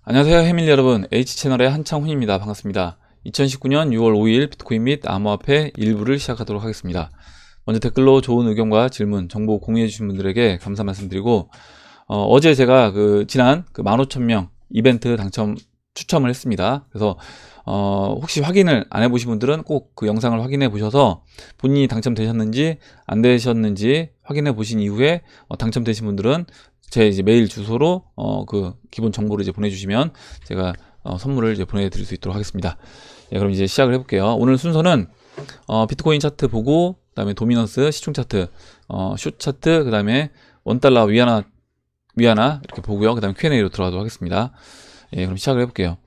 안녕하세요 해밀리 여러분, H채널의 한창훈입니다. 반갑습니다. 2019년 6월 5일 비트코인 및 암호화폐 일부를 시작하도록 하겠습니다. 먼저 댓글로 좋은 의견과 질문, 정보 공유해 주신 분들에게 감사 말씀드리고 어제 제가 지난 15,000명 이벤트 당첨 추첨을 했습니다. 그래서 혹시 확인을 안 해보신 분들은 꼭 그 영상을 확인해 보셔서 본인이 당첨되셨는지 안 되셨는지 확인해 보신 이후에 당첨되신 분들은 제 이제 메일 주소로 기본 정보를 이제 보내주시면 제가 선물을 이제 보내드릴 수 있도록 하겠습니다. 예, 그럼 이제 시작을 해볼게요. 오늘 순서는 비트코인 차트 보고, 그 다음에 도미넌스 시총 차트, 숏 차트, 그 다음에 $1 위안화 이렇게 보고요. 그 다음에 Q&A로 들어가도록 하겠습니다. 예, 그럼 시작을 해볼게요.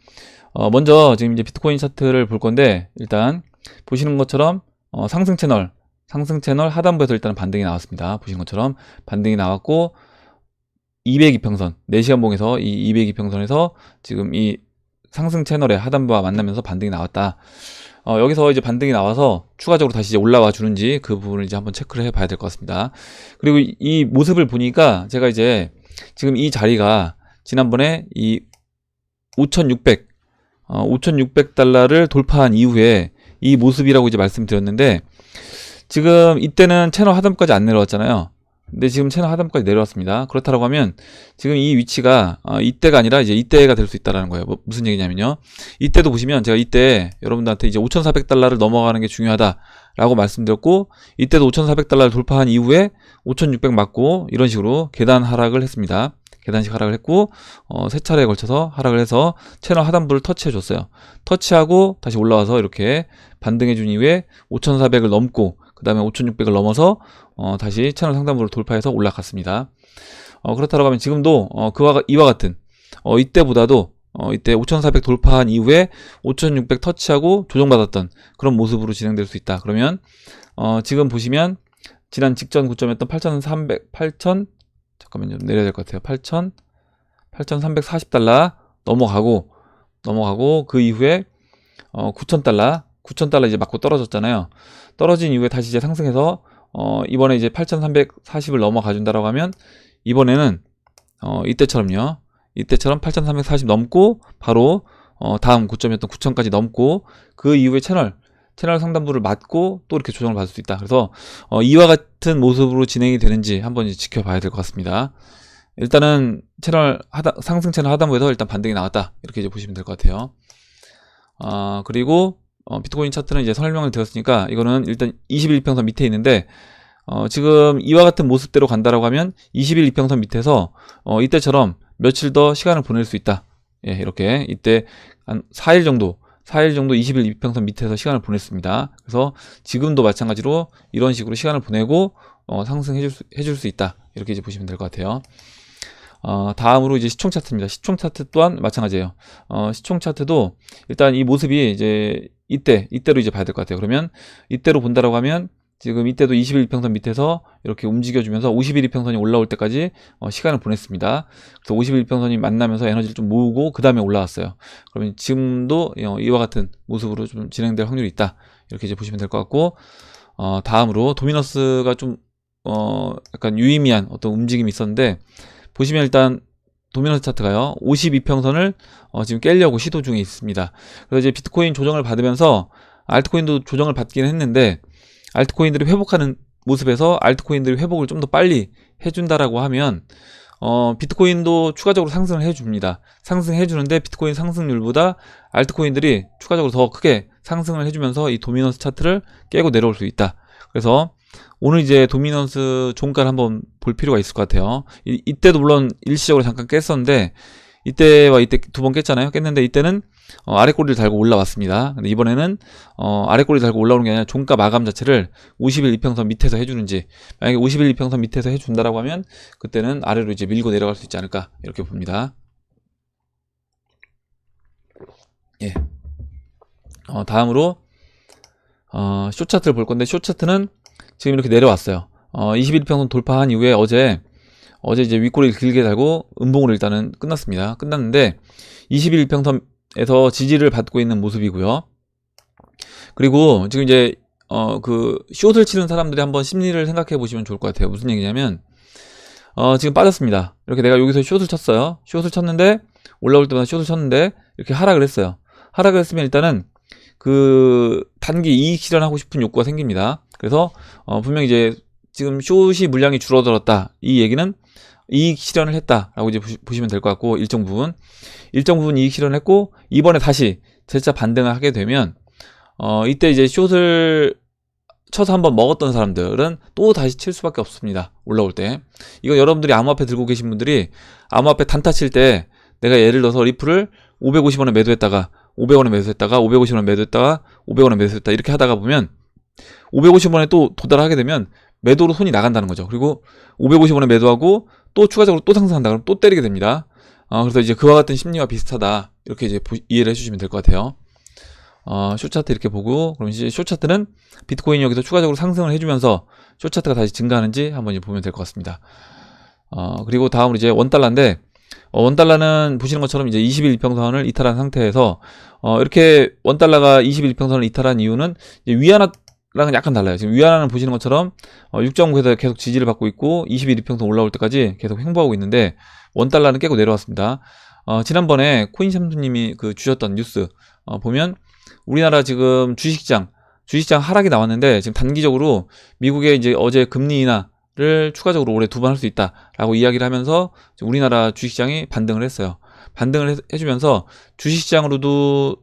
먼저 지금 이제 비트코인 차트를 볼 건데, 일단 보시는 것처럼 상승 채널 하단부에서 일단 반등이 나왔습니다. 보시는 것처럼 반등이 나왔고, 202평선, 4시간 봉에서 이 202평선에서 지금 이 상승 채널의 하단부와 만나면서 반등이 나왔다. 여기서 이제 반등이 나와서 추가적으로 다시 이제 올라와 주는지 그 부분을 이제 한번 체크를 해 봐야 될 것 같습니다. 그리고 이 모습을 보니까 제가 이제 지금 이 자리가 지난번에 이 5,600달러를 돌파한 이후에 이 모습이라고 이제 말씀드렸는데, 지금 이때는 채널 하단부까지 안 내려왔잖아요. 근데 지금 채널 하단부까지 내려왔습니다. 그렇다고 하면 지금 이 위치가 이때가 아니라 이제 이때가 될 수 있다라는 거예요. 무슨 얘기냐면요, 이때도 보시면 제가 이때 여러분들한테 이제 5,400달러를 넘어가는 게 중요하다라고 말씀드렸고, 이때도 5,400달러를 돌파한 이후에 5,600 맞고 이런 식으로 계단 하락을 했습니다. 계단식 하락을 했고, 세 차례에 걸쳐서 하락을 해서 채널 하단부를 터치해 줬어요. 터치하고 다시 올라와서 이렇게 반등해 준 이후에 5,400을 넘고, 그 다음에 5,600을 넘어서 다시 채널 상단부를 돌파해서 올라갔습니다. 그렇다고 하면 지금도 이와 같은 이때보다도 이때 5,400 돌파한 이후에 5,600 터치하고 조정받았던 그런 모습으로 진행될 수 있다. 그러면 지금 보시면 지난 직전 고점이었던 8,300 잠깐만요, 내려야 될 것 같아요. 8,340달러 넘어가고 그 이후에 9,000달러 이제 맞고 떨어졌잖아요. 떨어진 이후에 다시 이제 상승해서 이번에 이제 8,340을 넘어가 준다라고 하면, 이번에는 이때처럼 8,340 넘고 바로 다음 고점이었던 9,000까지 넘고 그 이후에 채널 상단부를 맞고 또 이렇게 조정을 받을 수 있다. 그래서 이와 같은 모습으로 진행이 되는지 한번 이제 지켜봐야 될 것 같습니다. 일단은 상승 채널 하단부에서 일단 반등이 나왔다, 이렇게 이제 보시면 될 것 같아요. 그리고 비트코인 차트는 이제 설명을 드렸으니까 이거는 일단 21평선 밑에 있는데, 지금 이와 같은 모습대로 간다라고 하면 21평선 밑에서 이때처럼 며칠 더 시간을 보낼 수 있다. 예, 이렇게 이때 한 4일 정도 21평선 밑에서 시간을 보냈습니다. 그래서 지금도 마찬가지로 이런 식으로 시간을 보내고 상승해줄 수 있다, 이렇게 이제 보시면 될 것 같아요. 다음으로 이제 시총 차트입니다. 시총 차트 또한 마찬가지예요. 시총 차트도 일단 이 모습이 이제 이때로 이제 봐야 될 것 같아요. 그러면 이때로 본다라고 하면 지금 이때도 21평선 밑에서 이렇게 움직여주면서 51평선이 올라올 때까지 시간을 보냈습니다. 그래서 51평선이 만나면서 에너지를 좀 모으고 그 다음에 올라왔어요. 그러면 지금도 이와 같은 모습으로 좀 진행될 확률이 있다, 이렇게 이제 보시면 될 것 같고, 다음으로 도미너스가 좀 약간 유의미한 어떤 움직임이 있었는데, 보시면 일단 도미넌스 차트가요, 52평선을 지금 깨려고 시도 중에 있습니다. 그래서 이제 비트코인 조정을 받으면서 알트코인도 조정을 받긴 했는데, 알트코인들이 회복하는 모습에서 알트코인들이 회복을 좀 더 빨리 해준다라고 하면 비트코인도 추가적으로 상승을 해줍니다. 상승해주는데 비트코인 상승률보다 알트코인들이 추가적으로 더 크게 상승을 해주면서 이 도미넌스 차트를 깨고 내려올 수 있다. 그래서 오늘 이제 도미넌스 종가를 한번 볼 필요가 있을 것 같아요. 이때도 물론 일시적으로 잠깐 깼었는데, 이때와 이때 두 번 깼잖아요. 깼는데 이때는 아래 꼬리를 달고 올라왔습니다. 근데 이번에는 아래 꼬리 달고 올라오는 게 아니라 종가 마감 자체를 50일 이평선 밑에서 해주는지, 만약에 50일 이평선 밑에서 해준다라고 하면 그때는 아래로 이제 밀고 내려갈 수 있지 않을까, 이렇게 봅니다. 예. 다음으로 숏 차트를 볼 건데, 숏 차트는 지금 이렇게 내려왔어요. 21평선 돌파한 이후에 어제 이제 윗꼬리를 길게 달고 음봉으로 일단은 끝났는데 21평선에서 지지를 받고 있는 모습이고요. 그리고 지금 이제 숏을 치는 사람들이 한번 심리를 생각해 보시면 좋을 것 같아요. 무슨 얘기냐면 지금 빠졌습니다. 이렇게 내가 여기서 숏을 쳤어요. 숏을 쳤는데 올라올 때마다 숏을 쳤는데 이렇게 하락을 했어요. 하락을 했으면 일단은 그 단기 이익 실현하고 싶은 욕구가 생깁니다. 그래서 분명히 이제 지금 숏이 물량이 줄어들었다, 이 얘기는 이익 실현을 했다라고 이제 보시면 될 것 같고, 일정 부분 이익 실현을 했고, 이번에 다시 재차 반등을 하게 되면 이때 이제 숏을 쳐서 한번 먹었던 사람들은 또 다시 칠 수밖에 없습니다. 올라올 때. 이거 여러분들이 암호화폐 들고 계신 분들이 암호화폐 단타 칠 때, 내가 예를 들어서 리플을 550원에 매도했다가 500원에 매수했다가 550원에 매도했다가 500원에 매수했다, 이렇게 하다가 보면 550원에 또 도달하게 되면 매도로 손이 나간다는 거죠. 그리고 550원에 매도하고 또 추가적으로 또 상승한다 그러면 또 때리게 됩니다. 그래서 이제 그와 같은 심리와 비슷하다, 이렇게 이제 이해를 해주시면 될 것 같아요. 숏차트 이렇게 보고, 그럼 이제 숏차트는 비트코인이 여기서 추가적으로 상승을 해주면서 숏차트가 다시 증가하는지 한번 이제 보면 될 것 같습니다. 그리고 다음으로 이제 원달러인데, 원달러는 보시는 것처럼 이제 20일 이평선을 이탈한 상태에서, 이렇게 원달러가 20일 이평선을 이탈한 이유는 이제 위안화랑은 약간 달라요. 지금 위안화는 보시는 것처럼 6.9에서 계속 지지를 받고 있고 20일 이평선 올라올 때까지 계속 횡보하고 있는데, 원달러는 깨고 내려왔습니다. 지난번에 코인샴수님이 그 주셨던 뉴스 보면, 우리나라 지금 주식시장 하락이 나왔는데, 지금 단기적으로 미국의 이제 어제 금리 인하를 추가적으로 올해 2번 할 수 있다라고 이야기를 하면서 우리나라 주식시장이 반등을 했어요. 반등을 해주면서 주식시장으로도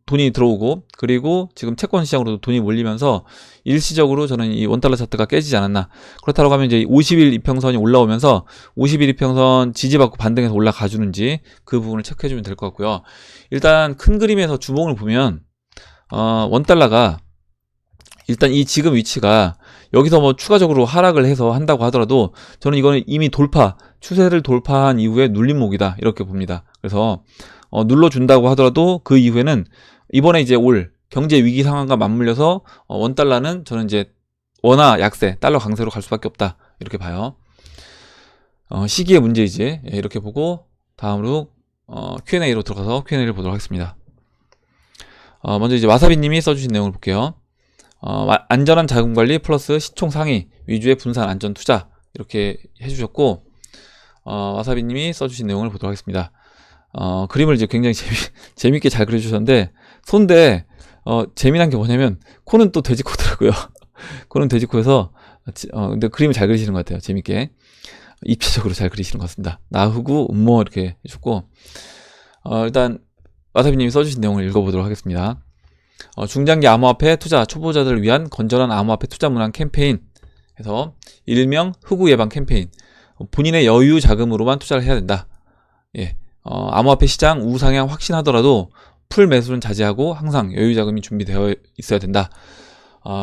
돈이 들어오고, 그리고 지금 채권 시장으로도 돈이 몰리면서 일시적으로 저는 이 원달러 차트가 깨지지 않았나. 그렇다고 하면 이제 50일 이평선이 올라오면서 50일 이평선 지지받고 반등해서 올라가 주는지 그 부분을 체크해 주면 될 것 같고요. 일단 큰 그림에서 주봉을 보면 원달러가 일단 이 지금 위치가 여기서 뭐 추가적으로 하락을 해서 한다고 하더라도, 저는 이거는 이미 추세를 돌파한 이후에 눌림목이다, 이렇게 봅니다. 그래서 눌러준다고 하더라도 그 이후에는 이번에 이제 올 경제 위기 상황과 맞물려서 원달러는 저는 이제 원화 약세, 달러 강세로 갈 수밖에 없다, 이렇게 봐요. 시기의 문제이지. 예, 이렇게 보고 다음으로 Q&A로 들어가서 Q&A를 보도록 하겠습니다. 먼저 이제 와사비님이 써주신 내용을 볼게요. 안전한 자금관리 플러스 시총 상위 위주의 분산 안전 투자, 이렇게 해주셨고, 와사비님이 써주신 내용을 보도록 하겠습니다. 그림을 이제 굉장히 재밌게 잘 그려주셨는데, 손대 재미난 게 뭐냐면 코는 또 돼지코더라고요. 코는 돼지코여서 근데 그림을 잘 그리시는 것 같아요. 재밌게 입체적으로 잘 그리시는 것 같습니다. 나후구 음모 이렇게 해주셨고, 일단 와사비님이 써주신 내용을 읽어보도록 하겠습니다. 중장기 암호화폐 투자 초보자들을 위한 건전한 암호화폐 투자 문항 캠페인 해서, 일명 흑우 예방 캠페인. 본인의 여유 자금으로만 투자를 해야 된다. 예, 암호화폐 시장 우상향 확신하더라도 풀 매수는 자제하고 항상 여유 자금이 준비되어 있어야 된다.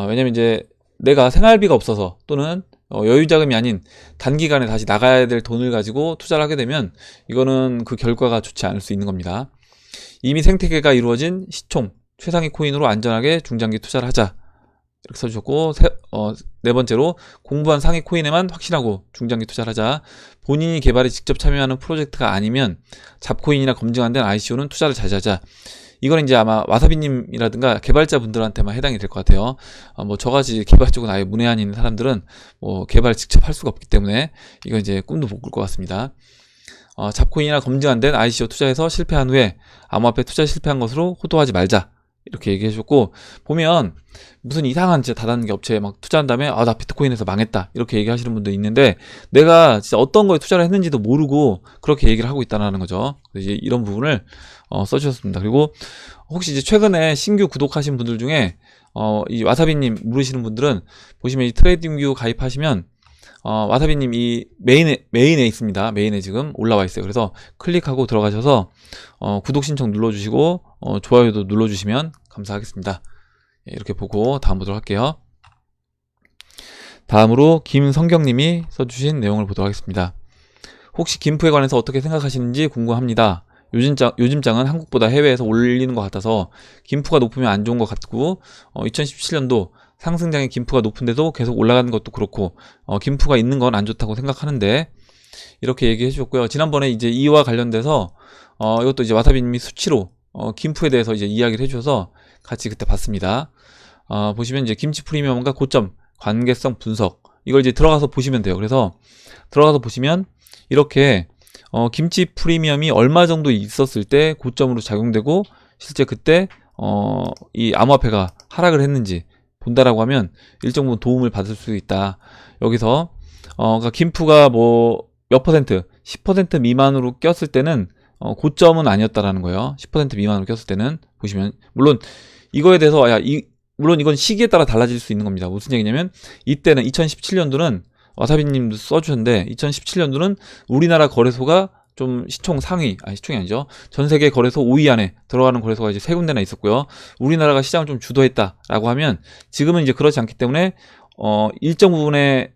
왜냐면 이제 내가 생활비가 없어서, 또는 여유 자금이 아닌 단기간에 다시 나가야 될 돈을 가지고 투자를 하게 되면 이거는 그 결과가 좋지 않을 수 있는 겁니다. 이미 생태계가 이루어진 시총 최상위 코인으로 안전하게 중장기 투자를 하자, 이렇게 써주셨고, 네 번째로 공부한 상위 코인에만 확신하고 중장기 투자를 하자. 본인이 개발에 직접 참여하는 프로젝트가 아니면 잡코인이나 검증 안 된 ICO는 투자를 자제하자. 이건 이제 아마 와사비님이라든가 개발자분들한테만 해당이 될 것 같아요. 뭐 저같이 개발 쪽은 아예 문외한이 있는 사람들은 뭐 개발 직접 할 수가 없기 때문에 이건 이제 꿈도 못 꿀 것 같습니다. 잡코인이나 검증 안 된 ICO 투자에서 실패한 후에 암호화폐 투자 실패한 것으로 호도하지 말자, 이렇게 얘기해 줬고, 보면 무슨 이상한 진짜 다단계 업체에 막 투자한 다음에 나 비트코인에서 망했다, 이렇게 얘기하시는 분도 있는데, 내가 진짜 어떤 거에 투자를 했는지도 모르고 그렇게 얘기를 하고 있다는 거죠. 그래서 이제 이런 부분을 써주셨습니다. 그리고 혹시 이제 최근에 신규 구독하신 분들 중에 이 와사비님 모르시는 분들은 보시면 이 트레이딩뷰 가입하시면 와사비님 이 메인에 있습니다. 메인에 지금 올라와 있어요. 그래서 클릭하고 들어가셔서 구독 신청 눌러주시고 좋아요도 눌러주시면 감사하겠습니다. 이렇게 보고 다음 보도록 할게요. 다음으로 김성경님이 써주신 내용을 보도록 하겠습니다. 혹시 김프에 관해서 어떻게 생각하시는지 궁금합니다. 요즘 장은 한국보다 해외에서 올리는 것 같아서 김프가 높으면 안 좋은 것 같고, 2017년도 상승장의 김프가 높은데도 계속 올라가는 것도 그렇고, 김프가 있는 건 안 좋다고 생각하는데, 이렇게 얘기해 주셨고요. 지난번에 이제 이와 관련돼서 이것도 이제 와사비님이 수치로 김프에 대해서 이제 이야기를 해주셔서 같이 그때 봤습니다. 보시면 이제 김치 프리미엄과 고점 관계성 분석, 이걸 이제 들어가서 보시면 돼요. 그래서 들어가서 보시면 이렇게 김치 프리미엄이 얼마 정도 있었을 때 고점으로 작용되고 실제 그때 이 암호화폐가 하락을 했는지 본다라고 하면 일정 부분 도움을 받을 수 있다. 여기서 그러니까 김프가 뭐 몇 퍼센트, 10% 미만으로 꼈을 때는 고점은 아니었다라는 거예요. 10% 미만으로 꼈을 때는 보시면 물론 이거에 대해서 물론 이건 시기에 따라 달라질 수 있는 겁니다. 무슨 얘기냐면 이때는 2017년도는 와사비님도 써주셨는데 2017년도는 우리나라 거래소가 좀 시총이 아니죠. 전 세계 거래소 5위 안에 들어가는 거래소가 이제 3군데나 있었고요. 우리나라가 시장을 좀 주도했다라고 하면 지금은 이제 그렇지 않기 때문에 일정 부분의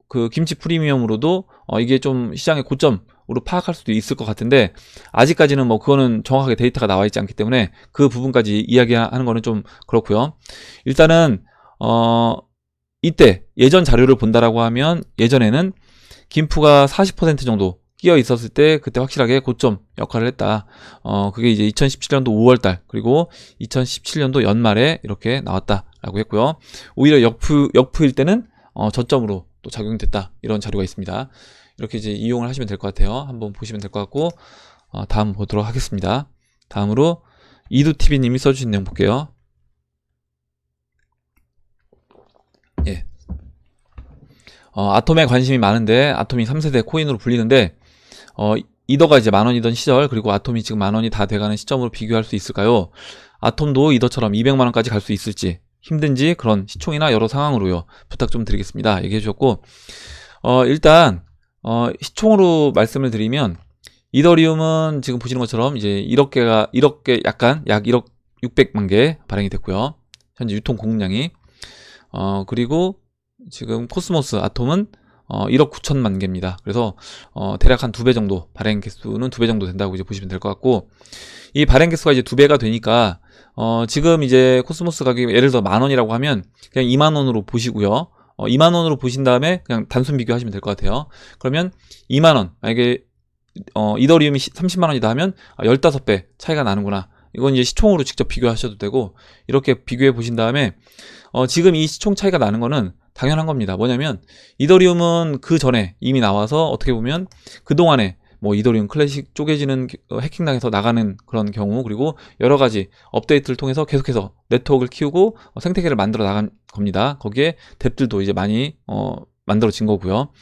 그 김치 프리미엄으로도 이게 좀 시장의 고점으로 파악할 수도 있을 것 같은데 아직까지는 뭐 그거는 정확하게 데이터가 나와 있지 않기 때문에 그 부분까지 이야기하는 거는 좀 그렇고요. 일단은 이때 예전 자료를 본다라고 하면 예전에는 김프가 40% 정도 끼어 있었을 때 그때 확실하게 고점 역할을 했다. 그게 이제 2017년도 5월달 그리고 2017년도 연말에 이렇게 나왔다라고 했고요. 오히려 역푸일 때는 저점으로 또 작용됐다. 이런 자료가 있습니다. 이렇게 이제 이용을 하시면 될 것 같아요. 한번 보시면 될 것 같고 다음 보도록 하겠습니다. 다음으로 이두TV님이 써주신 내용 볼게요. 예. 아톰에 관심이 많은데 아톰이 3세대 코인으로 불리는데 이더가 이제 만원이던 시절 그리고 아톰이 지금 만원이 다 돼가는 시점으로 비교할 수 있을까요? 아톰도 이더처럼 200만원까지 갈 수 있을지 힘든지 그런 시총이나 여러 상황으로요. 부탁 좀 드리겠습니다. 얘기해 주셨고 일단 시총으로 말씀을 드리면 이더리움은 지금 보시는 것처럼 이제 1억 개 약간 약 1억 600만 개 발행이 됐고요. 현재 유통 공급량이 그리고 지금 코스모스 아톰은 1억 9천만 개입니다. 그래서 대략 한 2배 정도 발행 개수는 2배 정도 된다고 이제 보시면 될 것 같고 이 발행 개수가 이제 2배가 되니까 지금 이제 코스모스 가격이 예를 들어 10,000원이라고 하면 그냥 20,000원으로 보시고요. 20,000원으로 보신 다음에 그냥 단순 비교하시면 될 것 같아요. 그러면 20,000원 만약에 이더리움이 30만원이다 하면 15배 차이가 나는구나. 이건 이제 시총으로 직접 비교하셔도 되고 이렇게 비교해 보신 다음에 지금 이 시총 차이가 나는 거는 당연한 겁니다. 뭐냐면 이더리움은 그 전에 이미 나와서 어떻게 보면 그동안에 뭐 이더리움 클래식 쪼개지는 해킹당해서 나가는 그런 경우 그리고 여러 가지 업데이트를 통해서 계속해서 네트워크를 키우고 생태계를 만들어 나간 겁니다. 거기에 뎁들도 이제 많이 만들어진 거고요.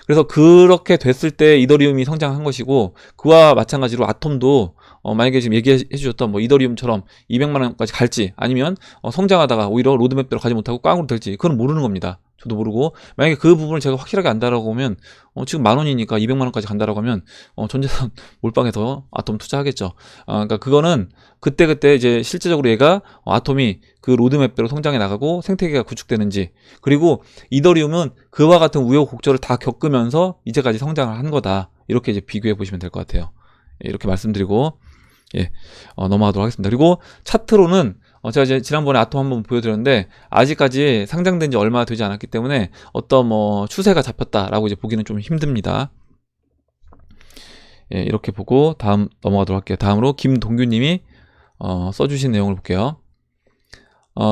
그래서 그렇게 됐을 때 이더리움이 성장한 것이고 그와 마찬가지로 아톰도 만약에 지금 얘기해 주셨던 뭐 이더리움처럼 200만 원까지 갈지 아니면 성장하다가 오히려 로드맵대로 가지 못하고 꽝으로 될지 그건 모르는 겁니다. 저도 모르고 만약에 그 부분을 제가 확실하게 안다라고 하면 지금 10,000원이니까 200만 원까지 간다라고 하면 전재산 몰빵해서 아톰 투자하겠죠. 그러니까 그거는 그때 이제 실제적으로 얘가 아톰이 그 로드맵대로 성장해 나가고 생태계가 구축되는지 그리고 이더리움은 그와 같은 우여곡절을 다 겪으면서 이제까지 성장을 한 거다. 이렇게 이제 비교해 보시면 될 것 같아요. 이렇게 말씀드리고 넘어가도록 하겠습니다. 그리고 차트로는 제가 이제 지난번에 아톰 한번 보여드렸는데 아직까지 상장된 지 얼마 되지 않았기 때문에 어떤 뭐 추세가 잡혔다라고 이제 보기는 좀 힘듭니다. 이렇게 보고 다음 넘어가도록 할게요. 다음으로 김동규님이 써주신 내용을 볼게요.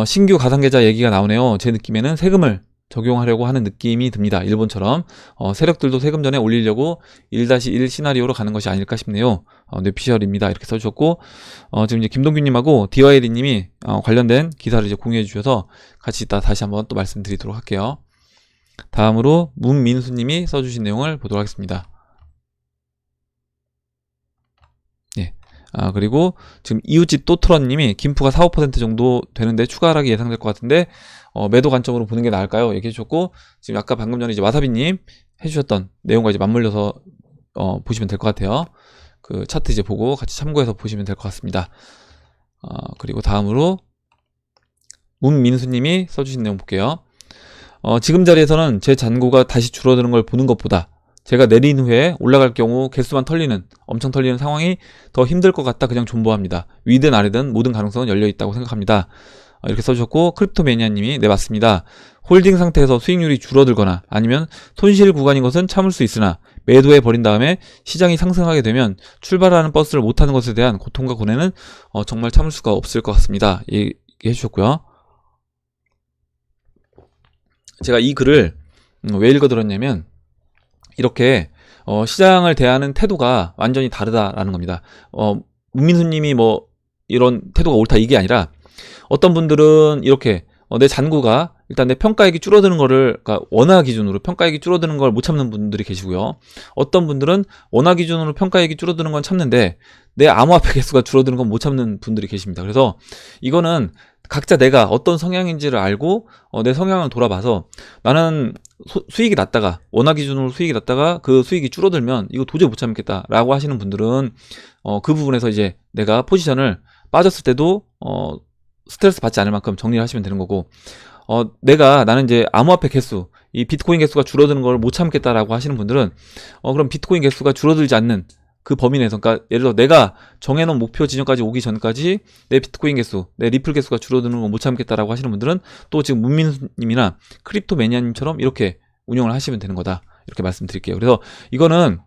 신규 가상계좌 얘기가 나오네요. 제 느낌에는 세금을 적용하려고 하는 느낌이 듭니다. 일본처럼 세력들도 세금 전에 올리려고 1-1 시나리오로 가는 것이 아닐까 싶네요. 뇌피셜입니다. 이렇게 써주셨고 지금 이제 김동규님하고 DYL님이 관련된 기사를 이제 공유해 주셔서 같이 이따 다시 한번 또 말씀드리도록 할게요. 다음으로 문민수님이 써주신 내용을 보도록 하겠습니다. 그리고 지금 이웃집 또트런님이 김프가 4-5% 정도 되는데 추가 하락이 예상될 것 같은데 매도 관점으로 보는 게 나을까요? 얘기해 주셨고 지금 아까 방금 전에 이제 와사비님 해주셨던 내용과 이제 맞물려서 보시면 될 것 같아요. 그 차트 이제 보고 같이 참고해서 보시면 될 것 같습니다. 그리고 다음으로 문민수님이 써주신 내용 볼게요. 지금 자리에서는 제 잔고가 다시 줄어드는 걸 보는 것보다 제가 내린 후에 올라갈 경우 개수만 엄청 털리는 상황이 더 힘들 것 같다 그냥 존버합니다. 위든 아래든 모든 가능성은 열려있다고 생각합니다. 이렇게 써주셨고 크립토매니아님이 네 맞습니다. 홀딩 상태에서 수익률이 줄어들거나 아니면 손실 구간인 것은 참을 수 있으나 매도해 버린 다음에 시장이 상승하게 되면 출발하는 버스를 못 타는 것에 대한 고통과 고뇌는 정말 참을 수가 없을 것 같습니다. 얘기해 주셨고요. 제가 이 글을 왜 읽어드렸냐면 이렇게 시장을 대하는 태도가 완전히 다르다라는 겁니다. 문민수님이 뭐 이런 태도가 옳다 이게 아니라 어떤 분들은 이렇게 내 잔고가 일단 내 평가액이 줄어드는 거를, 그러니까 원화 기준으로 평가액이 줄어드는 걸 못 참는 분들이 계시고요. 어떤 분들은 원화 기준으로 평가액이 줄어드는 건 참는데 내 암호화폐 개수가 줄어드는 건 못 참는 분들이 계십니다. 그래서 이거는 각자 내가 어떤 성향인지를 알고 내 성향을 돌아봐서 나는 수익이 났다가 원화 기준으로 수익이 났다가 그 수익이 줄어들면 이거 도저히 못 참겠다라고 하시는 분들은 그 부분에서 이제 내가 포지션을 빠졌을 때도 스트레스 받지 않을 만큼 정리를 하시면 되는 거고, 나는 이제 암호화폐 개수, 이 비트코인 개수가 줄어드는 걸 못 참겠다라고 하시는 분들은 그럼 비트코인 개수가 줄어들지 않는 그 범위 내에서, 그러니까 예를 들어 내가 정해놓은 목표 지점까지 오기 전까지 내 비트코인 개수, 내 리플 개수가 줄어드는 걸 못 참겠다라고 하시는 분들은 또 지금 문민수님이나 크립토 매니아님처럼 이렇게 운영을 하시면 되는 거다, 이렇게 말씀드릴게요. 그래서 이거는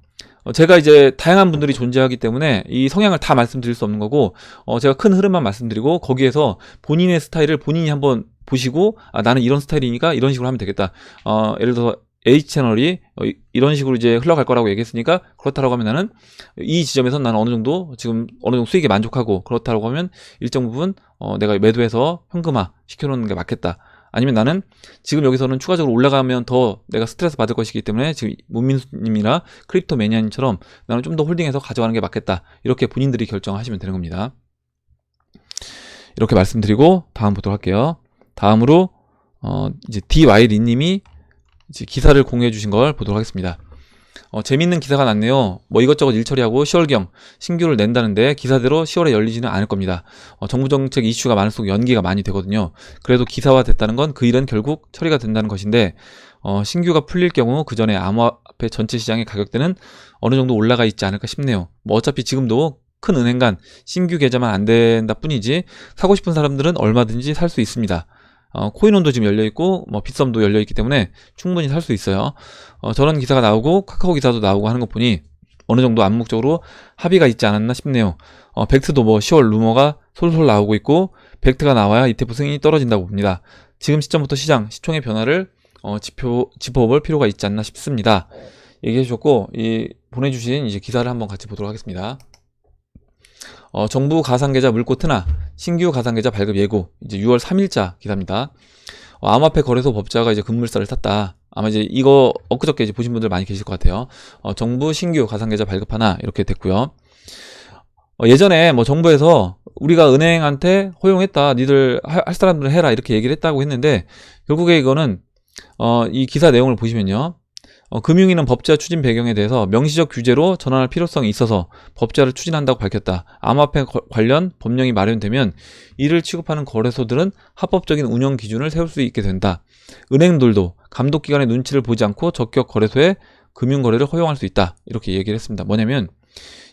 제가 이제 다양한 분들이 존재하기 때문에 이 성향을 다 말씀드릴 수 없는 거고, 제가 큰 흐름만 말씀드리고 거기에서 본인의 스타일을 본인이 한번 보시고, 나는 이런 스타일이니까 이런 식으로 하면 되겠다. 예를 들어서 H채널이 이런 식으로 이제 흘러갈 거라고 얘기했으니까 그렇다라고 하면 나는 이 지점에서 나는 지금 어느 정도 수익에 만족하고, 그렇다라고 하면 일정 부분 내가 매도해서 현금화 시켜놓는 게 맞겠다. 아니면 나는 지금 여기서는 추가적으로 올라가면 더 내가 스트레스 받을 것이기 때문에 지금 문민수님이나 크립토 매니아님처럼 나는 좀 더 홀딩해서 가져가는 게 맞겠다, 이렇게 본인들이 결정하시면 되는 겁니다. 이렇게 말씀드리고 다음 보도록 할게요. 다음으로 이제 DY리님이 이제 기사를 공유해 주신 걸 보도록 하겠습니다. 재밌는 기사가 났네요. 뭐 이것저것 일 처리하고 10월경 신규를 낸다는데 기사대로 10월에 열리지는 않을 겁니다. 정부 정책 이슈가 많을수록 연기가 많이 되거든요. 그래도 기사화 됐다는 건 그 일은 결국 처리가 된다는 것인데, 신규가 풀릴 경우 그 전에 암호화폐 전체 시장의 가격대는 어느 정도 올라가 있지 않을까 싶네요. 뭐 어차피 지금도 큰 은행 간 신규 계좌만 안 된다 뿐이지 사고 싶은 사람들은 얼마든지 살 수 있습니다. 코인원도 지금 열려있고 뭐 빗썸도 열려있기 때문에 충분히 살 수 있어요. 저런 기사가 나오고 카카오 기사도 나오고 하는 거 보니 어느 정도 암묵적으로 합의가 있지 않았나 싶네요. 벡트도 뭐 10월 루머가 솔솔 나오고 있고, 벡트가 나와야 ETF 승인이 떨어진다고 봅니다. 지금 시점부터 시총의 변화를 짚어볼 필요가 있지 않나 싶습니다. 얘기해 주셨고, 보내주신 이제 기사를 한번 같이 보도록 하겠습니다. 정부 가상계좌 물고 트나 신규 가상계좌 발급 예고, 이제 6월 3일자 기사입니다. 암호화폐 거래소 법자가 이제 급물살을 탔다. 아마 이제 이거 엊그저께 이제 보신 분들 많이 계실 것 같아요. 정부 신규 가상계좌 발급하나, 이렇게 됐고요. 예전에 뭐 정부에서 우리가 은행한테 허용했다, 니들 할 사람들은 해라, 이렇게 얘기를 했다고 했는데, 결국에 이거는 이 기사 내용을 보시면요, 금융위는 법제화 추진 배경에 대해서 명시적 규제로 전환할 필요성이 있어서 법제화를 추진한다고 밝혔다. 암호화폐 관련 법령이 마련되면 이를 취급하는 거래소들은 합법적인 운영 기준을 세울 수 있게 된다. 은행들도 감독기관의 눈치를 보지 않고 적격 거래소에 금융거래를 허용할 수 있다, 이렇게 얘기를 했습니다. 뭐냐면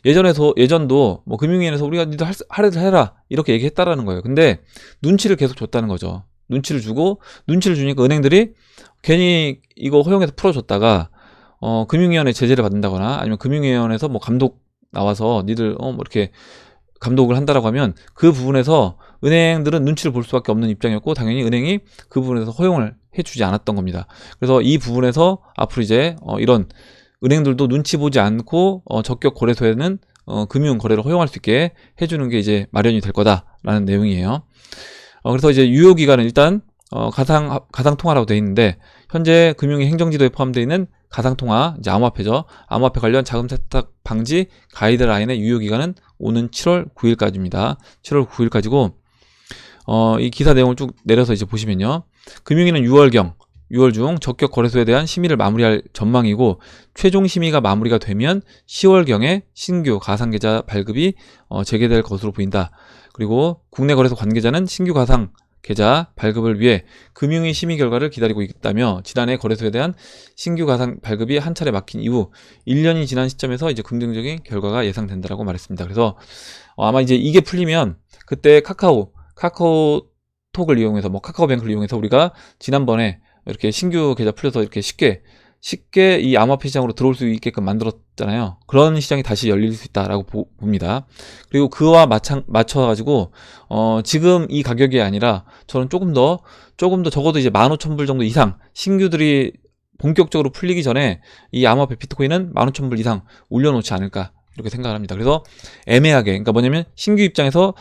예전도 뭐 금융위원회에서 우리가 니들 하래도 해라, 이렇게 얘기했다라는 거예요. 근데 눈치를 계속 줬다는 거죠. 눈치를 주니까 은행들이 괜히 이거 허용해서 풀어줬다가 금융위원회 제재를 받는다거나, 아니면 금융위원회에서 뭐 감독 나와서 니들 뭐 이렇게 감독을 한다라고 하면 그 부분에서 은행들은 눈치를 볼 수밖에 없는 입장이었고, 당연히 은행이 그 부분에서 허용을 해주지 않았던 겁니다. 그래서 이 부분에서 앞으로 이제 이런 은행들도 눈치 보지 않고 적격 거래소에는 금융 거래를 허용할 수 있게 해주는 게 이제 마련이 될 거다라는 내용이에요. 그래서 이제 유효기간은 일단 가상통화라고 되어 있는데, 현재 금융위 행정지도에 포함되어 있는 가상통화, 이제 암호화폐죠. 암호화폐 관련 자금 세탁 방지 가이드라인의 유효기간은 오는 7월 9일까지입니다. 7월 9일까지고, 이 기사 내용을 쭉 내려서 이제 보시면요, 금융위는 6월 중 적격 거래소에 대한 심의를 마무리할 전망이고, 최종 심의가 마무리가 되면 10월경에 신규 가상계좌 발급이 재개될 것으로 보인다. 그리고 국내 거래소 관계자는 신규 가상 계좌 발급을 위해 금융위 심의 결과를 기다리고 있다며, 지난해 거래소에 대한 신규 가상 발급이 한 차례 막힌 이후 1년이 지난 시점에서 이제 긍정적인 결과가 예상된다라고 말했습니다. 그래서 아마 이제 이게 풀리면 그때 카카오톡을 이용해서, 뭐 카카오뱅크를 이용해서 우리가 지난번에 이렇게 신규 계좌 풀려서 이렇게 쉽게 이 암호화폐 시장으로 들어올 수 있게끔 만들었잖아요. 그런 시장이 다시 열릴 수 있다라고 봅니다. 그리고 그와 맞춰가지고 지금 이 가격이 아니라 저는 조금 더 적어도 이제 15,000불 정도 이상 신규들이 본격적으로 풀리기 전에 이 암호화폐 비트코인은 15,000불 이상 올려놓지 않을까 이렇게 생각을 합니다. 그래서 애매하게, 그러니까 뭐냐면 신규 입장에서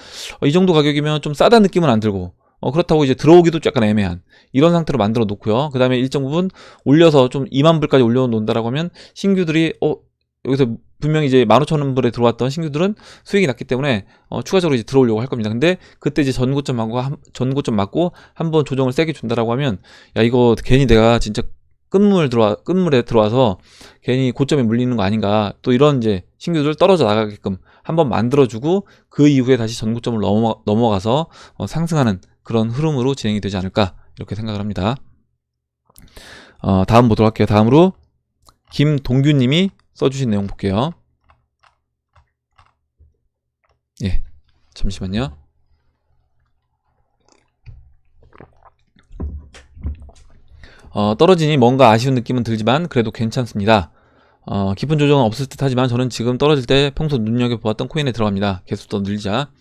이 정도 가격이면 좀 싸다는 느낌은 안 들고 그렇다고 이제 들어오기도 약간 애매한 이런 상태로 만들어 놓고요. 그 다음에 일정 부분 올려서 좀 2만 불까지 올려놓는다라고 하면 신규들이 여기서 분명히 이제 15,000불에 들어왔던 신규들은 수익이 났기 때문에 추가적으로 이제 들어오려고 할 겁니다. 근데 그때 이제 전고점 맞고 한번 조정을 세게 준다라고 하면 야 이거 괜히 내가 진짜 끝물에 들어와서 괜히 고점에 물리는 거 아닌가, 또 이런 이제 신규들 떨어져 나가게끔 한번 만들어주고 그 이후에 다시 전고점을 넘어가서 상승하는 그런 흐름으로 진행이 되지 않을까 이렇게 생각을 합니다. 다음 보도록 할게요. 다음으로 김동규님이 써주신 내용 볼게요. 예, 잠시만요. 떨어지니 뭔가 아쉬운 느낌은 들지만 그래도 괜찮습니다. 깊은 조정은 없을 듯 하지만 저는 지금 떨어질 때 평소 눈여겨보았던 코인에 들어갑니다. 개수도 늘자.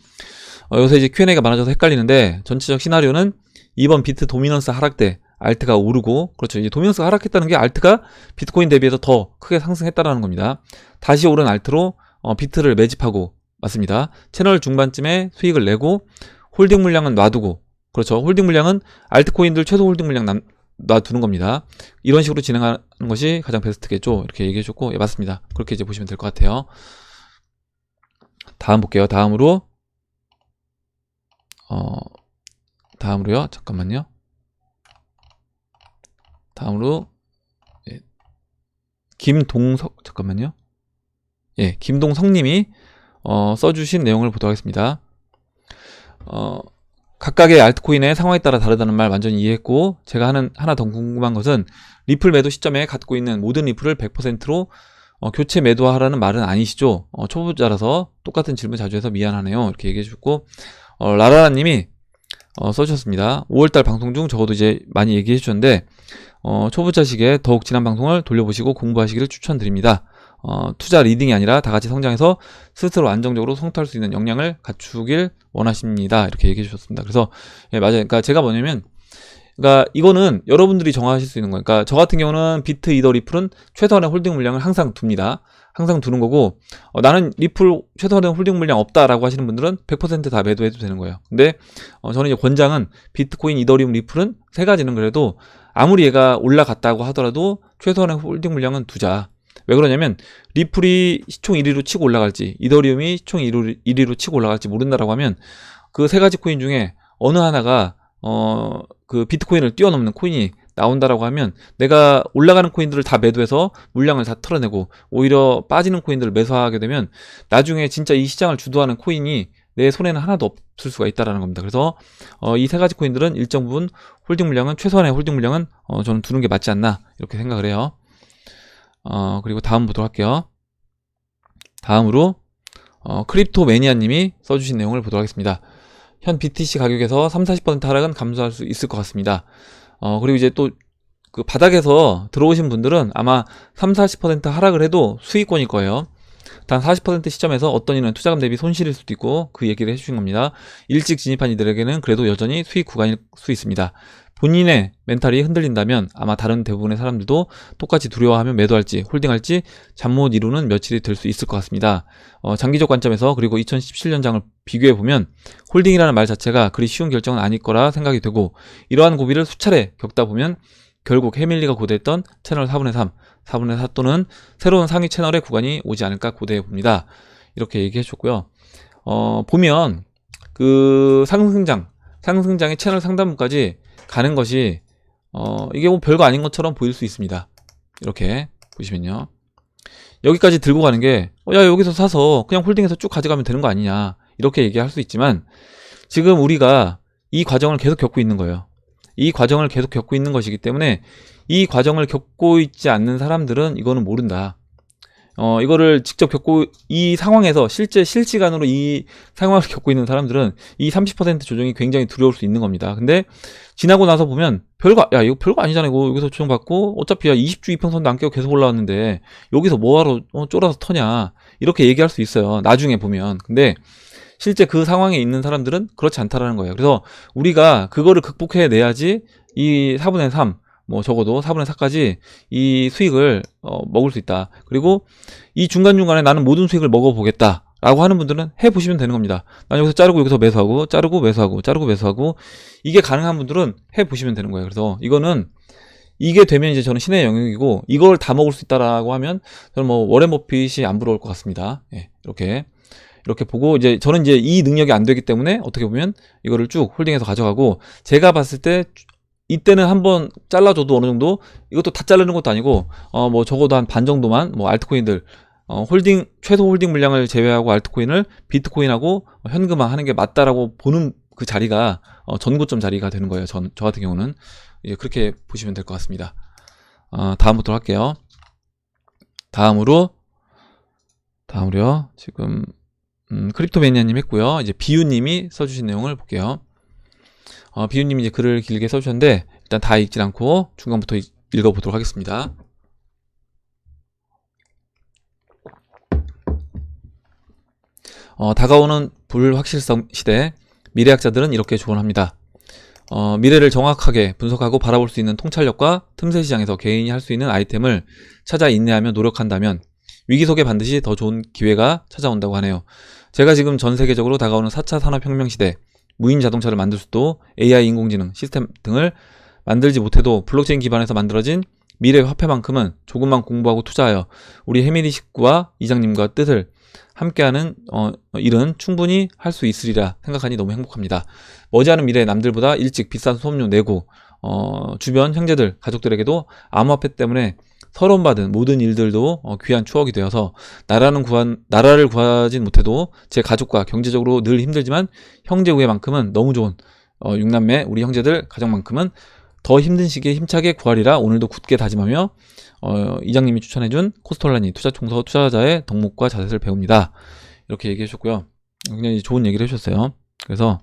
여기서 이제 Q&A가 많아져서 헷갈리는데, 전체적 시나리오는 이번 비트 도미넌스 하락 때 알트가 오르고, 그렇죠, 이제 도미넌스가 하락했다는 게 알트가 비트코인 대비해서 더 크게 상승했다라는 겁니다. 다시 오른 알트로 비트를 매집하고, 맞습니다. 채널 중반쯤에 수익을 내고 홀딩 물량은 놔두고, 그렇죠, 홀딩 물량은 알트코인들 최소 홀딩 물량 놔두는 겁니다. 이런 식으로 진행하는 것이 가장 베스트겠죠. 이렇게 얘기해 줬고, 예, 맞습니다. 그렇게 이제 보시면 될 것 같아요. 다음 볼게요. 다음으로요. 잠깐만요. 다음으로 예, 잠깐만요. 예, 김동석님이 써주신 내용을 보도록 하겠습니다. 각각의 알트코인의 상황에 따라 다르다는 말 완전히 이해했고, 제가 하나 더 궁금한 것은 리플 매도 시점에 갖고 있는 모든 리플을 100%로 교체 매도하라는 말은 아니시죠? 초보자라서 똑같은 질문 자주 해서 미안하네요. 이렇게 얘기해 주셨고, 라라라님이 써주셨습니다. 5월달 방송 중 적어도 이제 많이 얘기해 주셨는데, 초보자식의 더욱 지난 방송을 돌려보시고 공부하시기를 추천드립니다. 투자 리딩이 아니라 다 같이 성장해서 스스로 안정적으로 성투할 수 있는 역량을 갖추길 원하십니다. 이렇게 얘기해 주셨습니다. 그래서 예, 맞아요. 그러니까 제가 뭐냐면, 그러니까 이거는 여러분들이 정하실 수 있는 거예요. 그러니까 저 같은 경우는 비트, 이더, 리플은 최소한의 홀딩 물량을 항상 둡니다. 항상 두는 거고, 나는 리플 최소한의 홀딩 물량 없다라고 하시는 분들은 100% 다 매도해도 되는 거예요. 근데 저는 이제 권장은 비트코인, 이더리움, 리플은 세 가지는 그래도 아무리 얘가 올라갔다고 하더라도 최소한의 홀딩 물량은 두자. 왜 그러냐면 리플이 시총 1위로 치고 올라갈지 이더리움이 시총 1위로 치고 올라갈지 모른다라고 하면 그 세 가지 코인 중에 어느 하나가 그 비트코인을 뛰어넘는 코인이 나온다라고 하면 내가 올라가는 코인들을 다 매도해서 물량을 다 털어내고 오히려 빠지는 코인들을 매수하게 되면 나중에 진짜 이 시장을 주도하는 코인이 내 손에는 하나도 없을 수가 있다라는 겁니다. 그래서 이 세 가지 코인들은 일정 부분 홀딩 물량은 최소한의 홀딩 물량은 저는 두는 게 맞지 않나 이렇게 생각을 해요. 그리고 다음 보도록 할게요. 다음으로 크립토 매니아님이 써주신 내용을 보도록 하겠습니다. 현 BTC 가격에서 30-40% 하락은 감소할 수 있을 것 같습니다. 그리고 이제 또 그 바닥에서 들어오신 분들은 아마 30-40% 하락을 해도 수익권일 거예요. 단 40% 시점에서 어떤 이는 투자금 대비 손실일 수도 있고 그 얘기를 해주신 겁니다. 일찍 진입한 이들에게는 그래도 여전히 수익 구간일 수 있습니다. 본인의 멘탈이 흔들린다면 아마 다른 대부분의 사람들도 똑같이 두려워하며 매도할지 홀딩할지 잠 못 이루는 며칠이 될 수 있을 것 같습니다. 장기적 관점에서 그리고 2017년장을 비교해보면 홀딩이라는 말 자체가 그리 쉬운 결정은 아닐 거라 생각이 되고, 이러한 고비를 수차례 겪다 보면 결국 해밀리가 고대했던 채널 4분의 3, 4분의 4 또는 새로운 상위 채널의 구간이 오지 않을까 고대해 봅니다. 이렇게 얘기해 줬고요. 보면 그 상승장의 채널 상단부까지 가는 것이 이게 뭐 별거 아닌 것처럼 보일 수 있습니다. 이렇게 보시면요. 여기까지 들고 가는 게 야 여기서 사서 그냥 홀딩해서 쭉 가져가면 되는 거 아니냐 이렇게 얘기할 수 있지만, 지금 우리가 이 과정을 계속 겪고 있는 거예요. 이 과정을 계속 겪고 있는 것이기 때문에 이 과정을 겪고 있지 않는 사람들은 이거는 모른다. 이거를 직접 겪고 이 상황에서 실시간으로 이 상황을 겪고 있는 사람들은 이 30% 조정이 굉장히 두려울 수 있는 겁니다. 근데 지나고 나서 보면 이거 별거 아니잖아. 이거 여기서 조정받고 어차피 20주 이평선도 안 깨고 계속 올라왔는데 여기서 뭐하러 쫄아서 터냐 이렇게 얘기할 수 있어요. 나중에 보면. 근데 실제 그 상황에 있는 사람들은 그렇지 않다라는 거예요. 그래서 우리가 그거를 극복해내야지 이 4분의 3, 뭐 적어도 4분의 4까지 이 수익을 먹을 수 있다. 그리고 이 중간중간에 나는 모든 수익을 먹어보겠다 라고 하는 분들은 해보시면 되는 겁니다. 난 여기서 자르고 여기서 매수하고 자르고 매수하고 자르고 매수하고 이게 가능한 분들은 해보시면 되는 거예요. 그래서 이거는 이게 되면 이제 저는 신의 영역이고 이걸 다 먹을 수 있다라고 하면 저는 뭐 워렌 버핏이 안 부러울 것 같습니다. 예, 이렇게 보고 이제 저는 이제 이 능력이 안 되기 때문에 어떻게 보면 이거를 쭉 홀딩해서 가져가고 제가 봤을 때 이때는 한번 잘라줘도 어느 정도 이것도 다 자르는 것도 아니고 뭐 적어도 한 반 정도만 뭐 알트코인들 홀딩 최소 홀딩 물량을 제외하고 알트코인을 비트코인하고 현금화하는 게 맞다라고 보는 그 자리가 전고점 자리가 되는 거예요. 저 같은 경우는 이제 그렇게 보시면 될 것 같습니다. 다음부터 할게요. 다음으로요. 지금 크립토 매니아님 했고요. 이제 비유님이 써주신 내용을 볼게요. 비유님이 이제 글을 길게 써주셨는데 일단 다 읽진 않고 중간부터 읽어보도록 하겠습니다. 다가오는 불확실성 시대, 미래학자들은 이렇게 조언합니다. 미래를 정확하게 분석하고 바라볼 수 있는 통찰력과 틈새 시장에서 개인이 할 수 있는 아이템을 찾아 인내하며 노력한다면 위기 속에 반드시 더 좋은 기회가 찾아온다고 하네요. 제가 지금 전 세계적으로 다가오는 4차 산업혁명 시대, 무인 자동차를 만들 수도 AI 인공지능 시스템 등을 만들지 못해도 블록체인 기반에서 만들어진 미래 화폐만큼은 조금만 공부하고 투자하여 우리 해밀리 식구와 이장님과 뜻을 함께하는 일은 충분히 할 수 있으리라 생각하니 너무 행복합니다. 머지않은 미래에 남들보다 일찍 비싼 수업료 내고 주변 형제들, 가족들에게도 암호화폐 때문에 서러움받은 모든 일들도 귀한 추억이 되어서 나라를 구하진 못해도 제 가족과 경제적으로 늘 힘들지만 형제 우애만큼은 너무 좋은 6남매 우리 형제들 가정만큼은 더 힘든 시기에 힘차게 구하리라 오늘도 굳게 다짐하며 이장님이 추천해준 코스톨라니 투자총서 투자자의 덕목과 자세를 배웁니다. 이렇게 얘기해 주셨고요. 굉장히 좋은 얘기를 해주셨어요. 그래서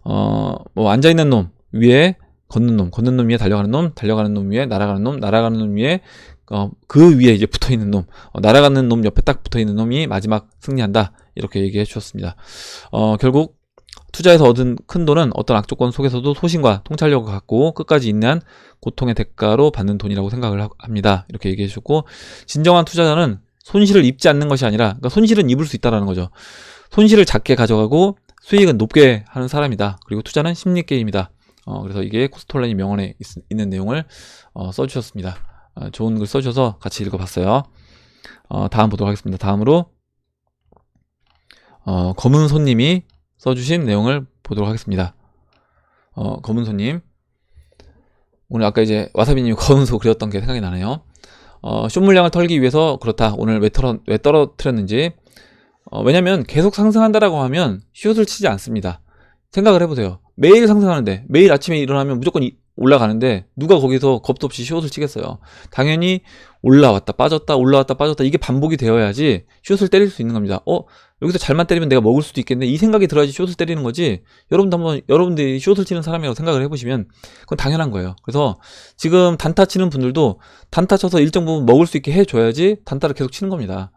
뭐 앉아있는 놈 위에 걷는 놈 위에 달려가는 놈 위에 날아가는 놈 위에 그 위에 이제 붙어있는 놈, 날아가는 놈 옆에 딱 붙어있는 놈이 마지막 승리한다. 이렇게 얘기해 주셨습니다. 결국 투자에서 얻은 큰 돈은 어떤 악조건 속에서도 소신과 통찰력을 갖고 끝까지 인내한 고통의 대가로 받는 돈이라고 생각을 합니다. 이렇게 얘기해 주셨고, 진정한 투자자는 손실을 입지 않는 것이 아니라, 그러니까 손실은 입을 수 있다라는 거죠. 손실을 작게 가져가고 수익은 높게 하는 사람이다. 그리고 투자는 심리 게임이다. 그래서 이게 코스톨라니 명언에 있는 내용을 써주셨습니다. 좋은 글 써주셔서 같이 읽어봤어요. 다음 보도록 하겠습니다. 다음으로 검은 손님이 써주신 내용을 보도록 하겠습니다. 검은 손님, 오늘 아까 이제 와사비님이 검은 소 그렸던 게 생각이 나네요. 숏 물량을 털기 위해서 그렇다. 오늘 왜 떨어뜨렸는지. 왜냐면 계속 상승한다라고 하면 숏을 치지 않습니다. 생각을 해보세요. 매일 상승하는데, 매일 아침에 일어나면 무조건 올라가는데 누가 거기서 겁도 없이 숏을 치겠어요. 당연히 올라왔다 빠졌다 올라왔다 빠졌다 이게 반복이 되어야지 숏을 때릴 수 있는 겁니다. 여기서 잘만 때리면 내가 먹을 수도 있겠네, 이 생각이 들어야지 숏을 때리는 거지. 여러분들이 숏을 치는 사람이라고 생각을 해보시면 그건 당연한 거예요. 그래서 지금 단타 치는 분들도 단타 쳐서 일정 부분 먹을 수 있게 해줘야지 단타를 계속 치는 겁니다.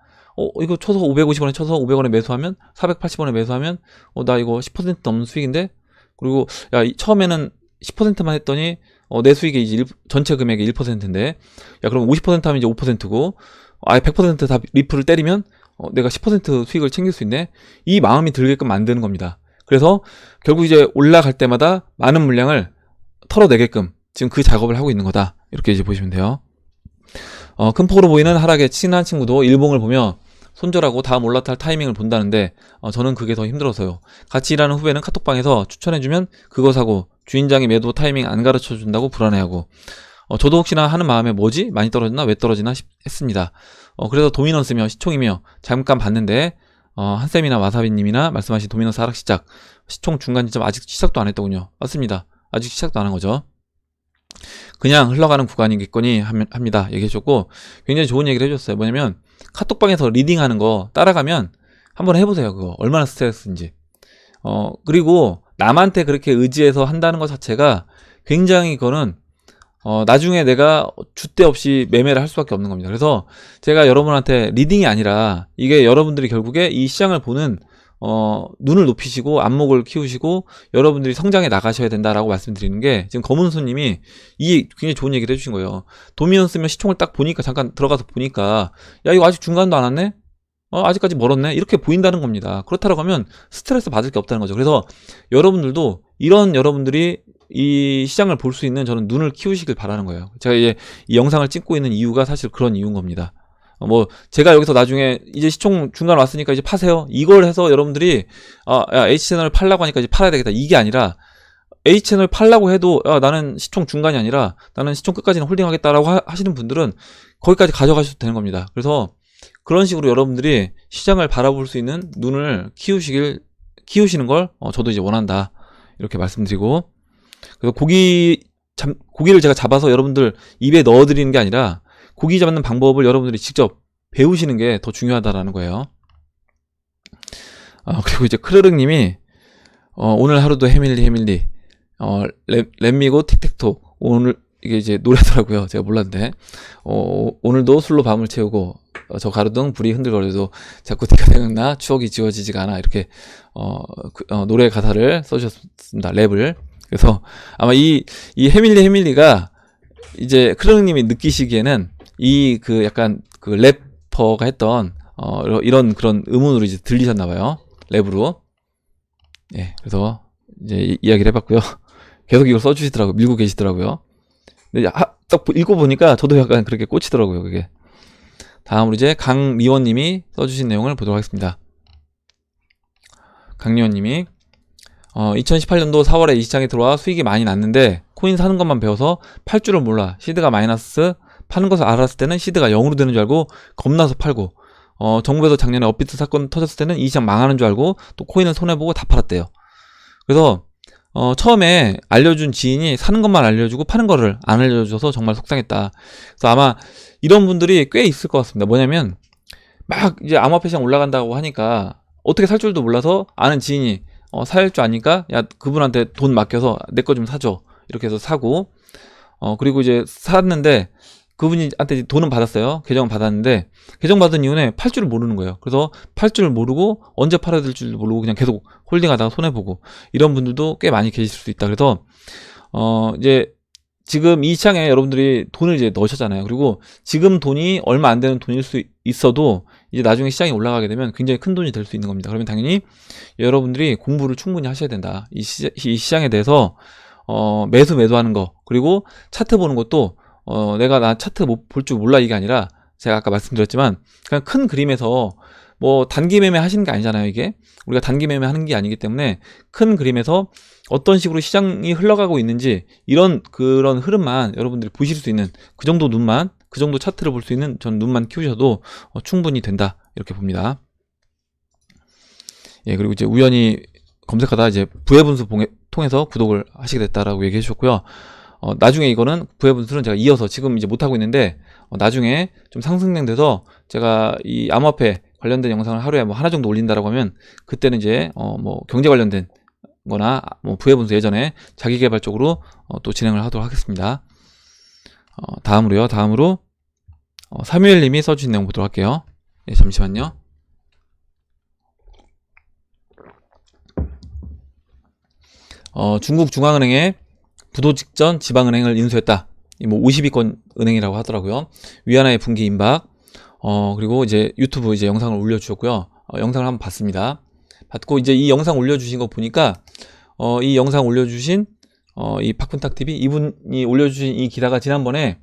이거 쳐서 550원에 쳐서 500원에 매수하면 480원에 매수하면 나 이거 10% 넘는 수익인데, 그리고 야 처음에는 10%만 했더니 내 수익의 이제 전체 금액의 1%인데 야 그럼 50% 하면 이제 5%고 아예 100% 다 리플을 때리면 내가 10% 수익을 챙길 수 있네, 이 마음이 들게끔 만드는 겁니다. 그래서 결국 이제 올라갈 때마다 많은 물량을 털어내게끔 지금 그 작업을 하고 있는 거다. 이렇게 이제 보시면 돼요. 큰 폭으로 보이는 하락에 친한 친구도 일봉을 보며 손절하고 다음 올라탈 타이밍을 본다는데 저는 그게 더 힘들어서요. 같이 일하는 후배는 카톡방에서 추천해주면 그거 사고 주인장이 매도 타이밍 안 가르쳐준다고 불안해하고 저도 혹시나 하는 마음에 뭐지? 많이 떨어졌나? 왜 떨어지나? 했습니다. 그래서 도미넌스며 시총이며 잠깐 봤는데 한쌤이나 와사비님이나 말씀하신 도미넌스 하락 시작, 시총 중간 지점 아직 시작도 안 했더군요. 맞습니다. 아직 시작도 안 한 거죠. 그냥 흘러가는 구간이겠거니 합니다. 얘기해줬고 굉장히 좋은 얘기를 해줬어요. 뭐냐면 카톡방에서 리딩하는 거 따라가면 한번 해보세요. 그거 얼마나 스트레스인지. 그리고 남한테 그렇게 의지해서 한다는 것 자체가 굉장히 그거는 나중에 내가 줏대 없이 매매를 할 수밖에 없는 겁니다. 그래서 제가 여러분한테 리딩이 아니라 이게 여러분들이 결국에 이 시장을 보는 눈을 높이시고 안목을 키우시고 여러분들이 성장해 나가셔야 된다라고 말씀드리는 게, 지금 검은수님이 이 굉장히 좋은 얘기를 해주신 거예요. 도미언 쓰면 시총을 딱 보니까, 잠깐 들어가서 보니까, 야, 이거 아직 중간도 안 왔네? 아직까지 멀었네? 이렇게 보인다는 겁니다. 그렇다고 하면 스트레스 받을 게 없다는 거죠. 그래서 여러분들도 이런 여러분들이 이 시장을 볼 수 있는, 저는 눈을 키우시길 바라는 거예요. 제가 이제 이 영상을 찍고 있는 이유가 사실 그런 이유인 겁니다. 제가 여기서 나중에 이제 시총 중간 왔으니까 이제 파세요, 이걸 해서 여러분들이 야, H채널을 팔라고 하니까 이제 팔아야 되겠다, 이게 아니라, H채널 팔라고 해도 나는 시총 중간이 아니라 나는 시총 끝까지는 홀딩하겠다라고 하시는 분들은 거기까지 가져가셔도 되는 겁니다. 그래서 그런 식으로 여러분들이 시장을 바라볼 수 있는 눈을 키우시는 걸 저도 이제 원한다, 이렇게 말씀드리고, 그래서 고기를 제가 잡아서 여러분들 입에 넣어드리는 게 아니라 고기 잡는 방법을 여러분들이 직접 배우시는 게 더 중요하다라는 거예요. 그리고 이제 크르릉님이 오늘 하루도 해밀리 렛미고 틱택톡, 오늘 이게 이제 노래더라고요. 제가 몰랐는데 오늘도 술로 밤을 채우고 저 가로등 불이 흔들거려도 자꾸 네가 생각나, 추억이 지워지지가 않아, 이렇게 노래 가사를 써주셨습니다. 랩을. 그래서 아마 이 해밀리가 이제 크르릉님이 느끼시기에는 이 약간 그 래퍼가 했던 이런 그런 음원으로 이제 들리셨나봐요. 랩으로. 예, 그래서 이제 이야기를 해봤고요. 계속 이걸 써주시더라고요. 밀고 계시더라고요. 근데 딱 읽어보니까 저도 약간 그렇게 꽂히더라고요, 그게. 다음으로 이제 강리원님이 써주신 내용을 보도록 하겠습니다. 강리원님이 2018년도 4월에 이 시장에 들어와 수익이 많이 났는데 코인 사는 것만 배워서 팔 줄을 몰라. 시드가 마이너스 파는 것을 알았을 때는 시드가 0으로 되는 줄 알고 겁나서 팔고, 정부에서 작년에 업비트 사건 터졌을 때는 이 시장 망하는 줄 알고 또 코인을 손해보고 다 팔았대요. 그래서 처음에 알려준 지인이 사는 것만 알려주고 파는 거를 안 알려줘서 정말 속상했다. 그래서 아마 이런 분들이 꽤 있을 것 같습니다. 뭐냐면 막 이제 암호화폐 시장 올라간다고 하니까 어떻게 살 줄도 몰라서 아는 지인이 살 줄 아니까, 야, 그분한테 돈 맡겨서 내 거 좀 사줘, 이렇게 해서 사고, 그리고 이제 샀는데 그분한테 돈은 받았어요. 계정은 받았는데 계정 받은 이후에 팔 줄을 모르는 거예요. 그래서 팔 줄을 모르고 언제 팔아야 될 줄도 모르고 그냥 계속 홀딩하다가 손해보고, 이런 분들도 꽤 많이 계실 수 있다. 그래서 이제 지금 이 시장에 여러분들이 돈을 이제 넣으셨잖아요. 그리고 지금 돈이 얼마 안 되는 돈일 수 있어도 이제 나중에 시장이 올라가게 되면 굉장히 큰 돈이 될 수 있는 겁니다. 그러면 당연히 여러분들이 공부를 충분히 하셔야 된다. 이 시장에 대해서 매도하는 거, 그리고 차트 보는 것도 나 차트 볼 줄 몰라, 이게 아니라 제가 아까 말씀드렸지만 그냥 큰 그림에서, 단기 매매 하시는 게 아니잖아요. 이게 우리가 단기 매매 하는 게 아니기 때문에 큰 그림에서 어떤 식으로 시장이 흘러가고 있는지, 그런 흐름만 여러분들이 보실 수 있는 그 정도 눈만, 그 정도 차트를 볼 수 있는 전 눈만 키우셔도 충분히 된다, 이렇게 봅니다. 예, 그리고 이제 우연히 검색하다 이제 부의 분수 통해서 구독을 하시게 됐다라고 얘기해 주셨고요. 나중에 이거는 부의 분수는 제가 이어서 지금 이제 못하고 있는데, 나중에 좀 상승돼서 제가 이 암호화폐 관련된 영상을 하루에 하나 정도 올린다라고 하면, 그때는 이제 경제 관련된 거나 부의 분수 예전에 자기 개발적으로 또 진행을 하도록 하겠습니다. 다음으로 사무엘 님이 써주신 내용 보도록 할게요. 네, 잠시만요. 중국 중앙은행에 부도 직전 지방은행을 인수했다. 50위권 은행이라고 하더라고요. 위안화의 분기 임박. 그리고 이제 유튜브 이제 영상을 올려주셨고요. 영상을 한번 봤습니다. 받고 이제 이 영상 올려주신 거 보니까, 이 영상 올려주신 이 박훈탁 TV, 이분이 올려주신 이 기사가 지난번에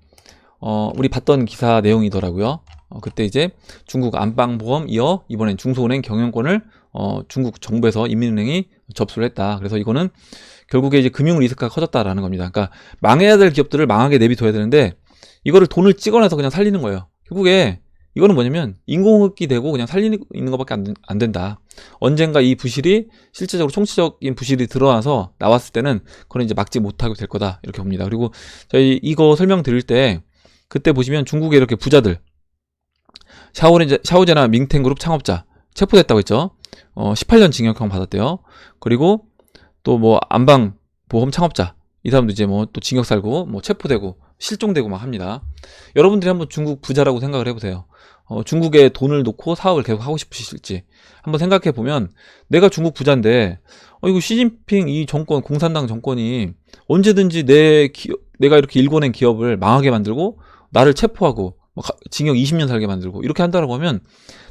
우리 봤던 기사 내용이더라고요. 그때 이제 중국 안방보험 이어 이번엔 중소은행 경영권을 중국 정부에서 인민은행이 접수를 했다. 그래서 이거는 결국에 이제 금융 리스크가 커졌다라는 겁니다. 그러니까 망해야 될 기업들을 망하게 내비둬야 되는데 이거를 돈을 찍어내서 그냥 살리는 거예요. 결국에 이거는 뭐냐면 인공호흡기 되고 그냥 살리는 것밖에 안 된다. 언젠가 이 부실이 실제적으로 총체적인 부실이 드러나서 나왔을 때는 그건 이제 막지 못하게 될 거다, 이렇게 봅니다. 그리고 저희 이거 설명드릴 때 그때 보시면 중국의 이렇게 부자들, 샤오제나 밍텐그룹 창업자 체포됐다고 했죠. 18년 징역형 받았대요. 그리고 또 안방보험 창업자, 이 사람도 이제 또 징역 살고 체포되고 실종되고 막 합니다. 여러분들이 한번 중국 부자라고 생각을 해보세요. 중국에 돈을 놓고 사업을 계속 하고 싶으실지 한번 생각해 보면, 내가 중국 부자인데 이거 시진핑 이 정권, 공산당 정권이 언제든지 내가 이렇게 일궈낸 기업을 망하게 만들고 나를 체포하고 징역 20년 살게 만들고 이렇게 한다고 하면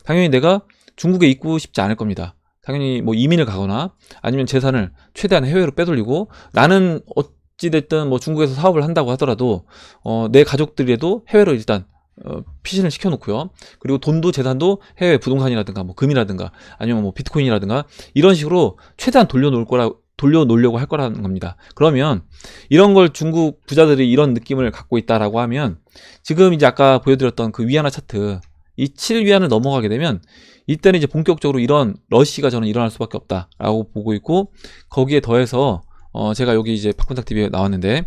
당연히 내가 중국에 있고 싶지 않을 겁니다. 당연히 뭐 이민을 가거나 아니면 재산을 최대한 해외로 빼돌리고, 나는 어찌됐든 뭐 중국에서 사업을 한다고 하더라도 내 가족들에도 해외로 일단 피신을 시켜놓고요. 그리고 돈도 재산도 해외 부동산이라든가 뭐 금이라든가 아니면 뭐 비트코인이라든가 이런 식으로 최대한 돌려놓으려고 할 거라는 겁니다. 그러면 이런 걸 중국 부자들이 이런 느낌을 갖고 있다라고 하면, 지금 이제 아까 보여드렸던 그 위안화 차트, 이 7위안을 넘어가게 되면 이때는 이제 본격적으로 이런 러시가 저는 일어날 수밖에 없다라고 보고 있고, 거기에 더해서 제가 여기 이제 박분탁 TV에 나왔는데,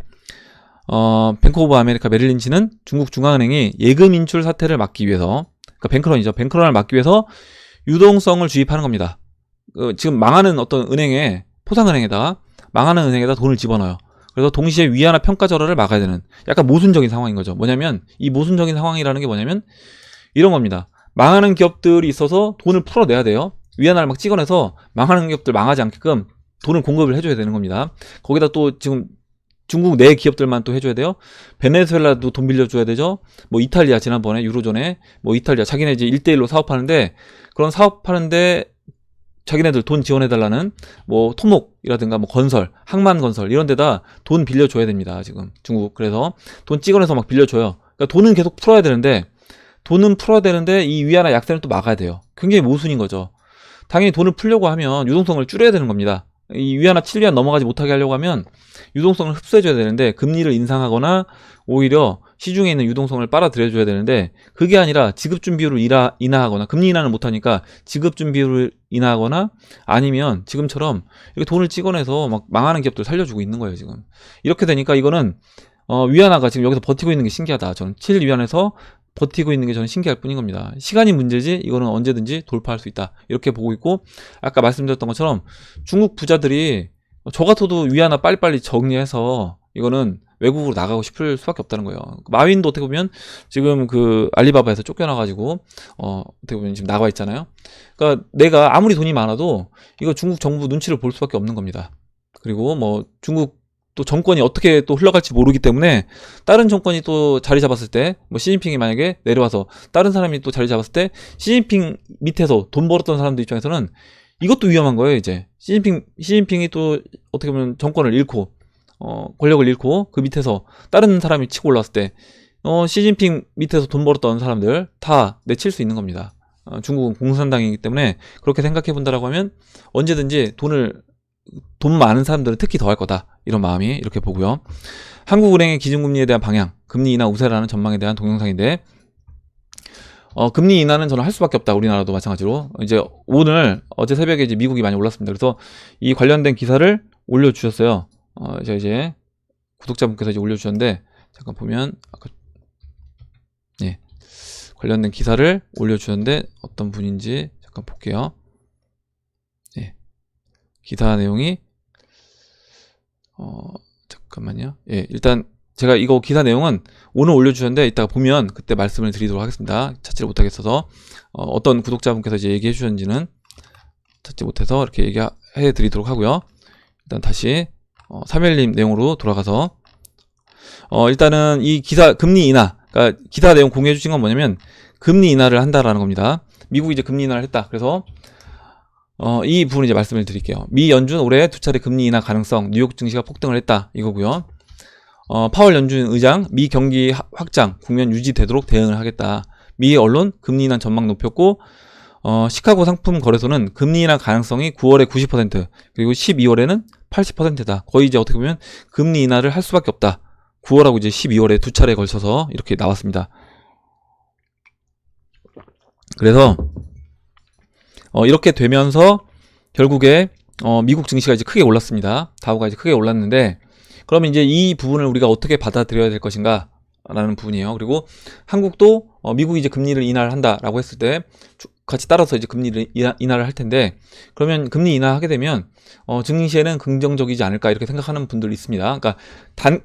뱅크 오브 아메리카 메릴린치는 중국 중앙은행이 예금 인출 사태를 막기 위해서, 그러니까 뱅크런이죠. 뱅크런을 막기 위해서 유동성을 주입하는 겁니다. 지금 망하는 어떤 은행에, 포상은행에다가 망하는 은행에다 돈을 집어넣어요. 그래서 동시에 위안화 평가절하를 막아야 되는 약간 모순적인 상황인 거죠. 뭐냐면, 이 모순적인 상황이라는 게 뭐냐면 이런 겁니다. 망하는 기업들이 있어서 돈을 풀어내야 돼요. 위안화를 막 찍어내서 망하는 기업들 망하지 않게끔 돈을 공급을 해줘야 되는 겁니다. 거기다 또 지금 중국 내 기업들만 또 해줘야 돼요. 베네수엘라도 돈 빌려줘야 되죠. 뭐 이탈리아, 지난번에 유로존에 뭐 이탈리아 자기네 이제 1대1로 사업하는데, 그런 사업하는데 자기네들 돈 지원해달라는 뭐 토목이라든가 뭐 건설, 항만건설 이런 데다 돈 빌려줘야 됩니다. 지금 중국. 그래서 돈 찍어내서 막 빌려줘요. 그러니까 돈은 계속 풀어야 되는데 이 위안화 약세는 또 막아야 돼요. 굉장히 모순인 거죠. 당연히 돈을 풀려고 하면 유동성을 줄여야 되는 겁니다. 이 위안화 7위안 넘어가지 못하게 하려고 하면 유동성을 흡수해줘야 되는데, 금리를 인상하거나 오히려 시중에 있는 유동성을 빨아들여줘야 되는데, 그게 아니라 지급준 비율을 인하하거나, 금리 인하는 못하니까 지급준 비율을 인하하거나, 아니면 지금처럼 이렇게 돈을 찍어내서 막 망하는 기업들 살려주고 있는 거예요. 지금 이렇게 되니까 이거는 위안화가 지금 여기서 버티고 있는 게 신기하다. 저는 7위안에서 버티고 있는 게 저는 신기할 뿐인 겁니다. 시간이 문제지 이거는 언제든지 돌파할 수 있다, 이렇게 보고 있고, 아까 말씀드렸던 것처럼 중국 부자들이 저 같아도 위안화 빨리빨리 정리해서 이거는 외국으로 나가고 싶을 수밖에 없다는 거예요. 마윈도 어떻게 보면 지금 그 알리바바에서 쫓겨나가지고 어떻게 보면 지금 나가 있잖아요. 그러니까 내가 아무리 돈이 많아도 이거 중국 정부 눈치를 볼 수밖에 없는 겁니다. 그리고 뭐 중국 또 정권이 어떻게 또 흘러갈지 모르기 때문에, 다른 정권이 또 자리 잡았을 때, 뭐 시진핑이 만약에 내려와서 다른 사람이 또 자리 잡았을 때, 시진핑 밑에서 돈 벌었던 사람들 입장에서는 이것도 위험한 거예요. 이제 시진핑이 또 어떻게 보면 정권을 잃고 권력을 잃고 그 밑에서 다른 사람이 치고 올라왔을 때 시진핑 밑에서 돈 벌었던 사람들 다 내칠 수 있는 겁니다. 중국은 공산당이기 때문에 그렇게 생각해 본다라고 하면 언제든지 돈 많은 사람들은 특히 더 할 거다, 이런 마음이 이렇게 보고요. 한국은행의 기준금리에 대한 방향, 금리 인하 우세라는 전망에 대한 동영상인데, 금리 인하는 저는 할 수밖에 없다. 우리나라도 마찬가지로. 이제 어제 새벽에 이제 미국이 많이 올랐습니다. 그래서 이 관련된 기사를 올려주셨어요. 제가 이제 구독자분께서 이제 올려주셨는데, 잠깐 보면 관련된 기사를 올려주셨는데 어떤 분인지 잠깐 볼게요. 기사 내용이 잠깐만요. 일단 제가 이거 기사 내용은 오늘 올려주셨는데 이따가 보면 그때 말씀을 드리도록 하겠습니다. 찾지를 못하겠어서 어떤 구독자분께서 이제 얘기해 주셨는지는 찾지 못해서 이렇게 얘기해 드리도록 하고요. 일단 다시 311님 내용으로 돌아가서 일단은 이 기사 금리 인하, 그러니까 기사 내용 공유해 주신 건 뭐냐면 금리 인하를 한다라는 겁니다. 미국이 이제 금리 인하를 했다. 그래서 이 부분 이제 말씀을 드릴게요. 미 연준 올해 2차례 금리 인하 가능성, 뉴욕 증시가 폭등을 했다, 이거고요. 파월 연준 의장, 미 경기 확장 국면 유지되도록 대응을 하겠다. 미 언론 금리 인하 전망 높였고, 시카고 상품 거래소는 금리 인하 가능성이 9월에 90%, 그리고 12월에는 80%다. 거의 이제 어떻게 보면 금리 인하를 할 수밖에 없다. 9월하고 이제 12월에 두 차례 걸쳐서 이렇게 나왔습니다. 그래서 이렇게 되면서 결국에 미국 증시가 이제 크게 올랐습니다. 다우가 이제 크게 올랐는데, 그러면 이제 이 부분을 우리가 어떻게 받아들여야 될 것인가 라는 부분이에요. 그리고 한국도 미국이 이제 금리를 인하를 한다라고 했을 때 같이 따라서 이제 금리를 인하를 할 텐데, 그러면 금리 인하하게 되면 증시에는 긍정적이지 않을까, 이렇게 생각하는 분들이 있습니다. 그러니까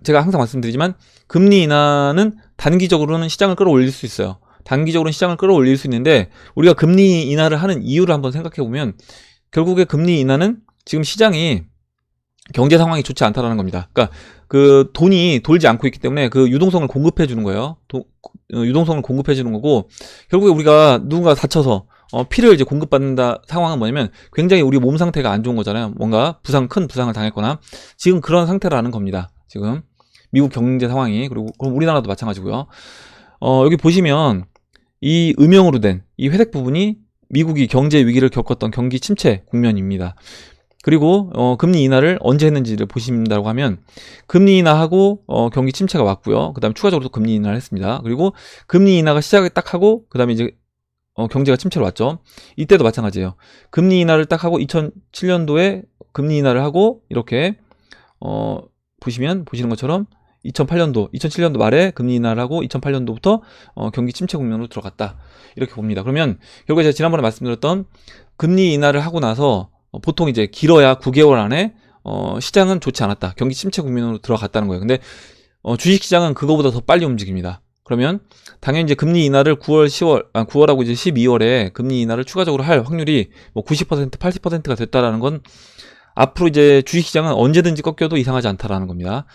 제가 항상 말씀드리지만 금리 인하는 단기적으로는 시장을 끌어올릴 수 있어요. 단기적으로는 시장을 끌어올릴 수 있는데, 우리가 금리 인하를 하는 이유를 한번 생각해 보면 결국에 금리 인하는 지금 시장이 경제 상황이 좋지 않다라는 겁니다. 그러니까 그 돈이 돌지 않고 있기 때문에 그 유동성을 공급해 주는 거예요. 유동성을 공급해 주는 거고, 결국에 우리가 누군가 다쳐서 피를 이제 공급받는다 상황은 뭐냐면 굉장히 우리 몸 상태가 안 좋은 거잖아요. 뭔가 큰 부상을 당했거나 지금 그런 상태라는 겁니다. 지금 미국 경제 상황이. 그리고 그럼 우리나라도 마찬가지고요. 여기 보시면 이 음영으로 된 이 회색 부분이 미국이 경제 위기를 겪었던 경기 침체 국면입니다. 그리고 금리 인하를 언제 했는지를 보신다고 하면 금리 인하하고 경기 침체가 왔고요. 그 다음에 추가적으로 금리 인하를 했습니다. 그리고 금리 인하가 시작을 딱 하고 그 다음에 이제 경제가 침체로 왔죠. 이때도 마찬가지예요. 금리 인하를 딱 하고 2007년도에 금리 인하를 하고 이렇게 보시는 것처럼 2007년도 말에 금리 인하를 하고 2008년도부터 경기 침체 국면으로 들어갔다. 이렇게 봅니다. 그러면 결국에 제가 지난번에 말씀드렸던 금리 인하를 하고 나서 보통 이제 길어야 9개월 안에 시장은 좋지 않았다. 경기 침체 국면으로 들어갔다는 거예요. 근데 주식시장은 그거보다 더 빨리 움직입니다. 그러면 당연히 이제 금리 인하를 9월하고 이제 12월에 금리 인하를 추가적으로 할 확률이 뭐 90%, 80%가 됐다라는 건 앞으로 이제 주식시장은 언제든지 꺾여도 이상하지 않다라는 겁니다.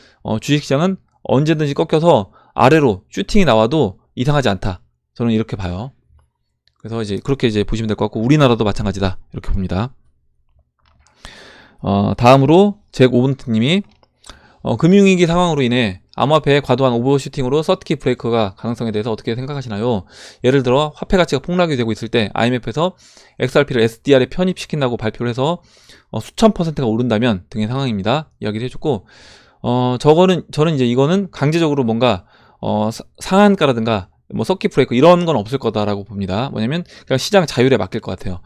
주식시장은 언제든지 꺾여서 아래로 슈팅이 나와도 이상하지 않다. 저는 이렇게 봐요. 그래서 이제 그렇게 이제 보시면 될 것 같고, 우리나라도 마찬가지다. 이렇게 봅니다. 다음으로 잭 오븐트님이 금융위기 상황으로 인해 암호화폐의 과도한 오버슈팅으로 서킷 브레이커가 가능성에 대해서 어떻게 생각하시나요? 예를 들어 화폐 가치가 폭락이 되고 있을 때 IMF에서 XRP를 SDR에 편입시킨다고 발표를 해서 수천 %가 오른다면 등의 상황입니다. 이야기를 해줬고, 저는 이제 이거는 강제적으로 뭔가 상한가라든가 뭐 서킷 브레이커 이런 건 없을 거다라고 봅니다. 뭐냐면 그냥 시장 자율에 맡길 것 같아요.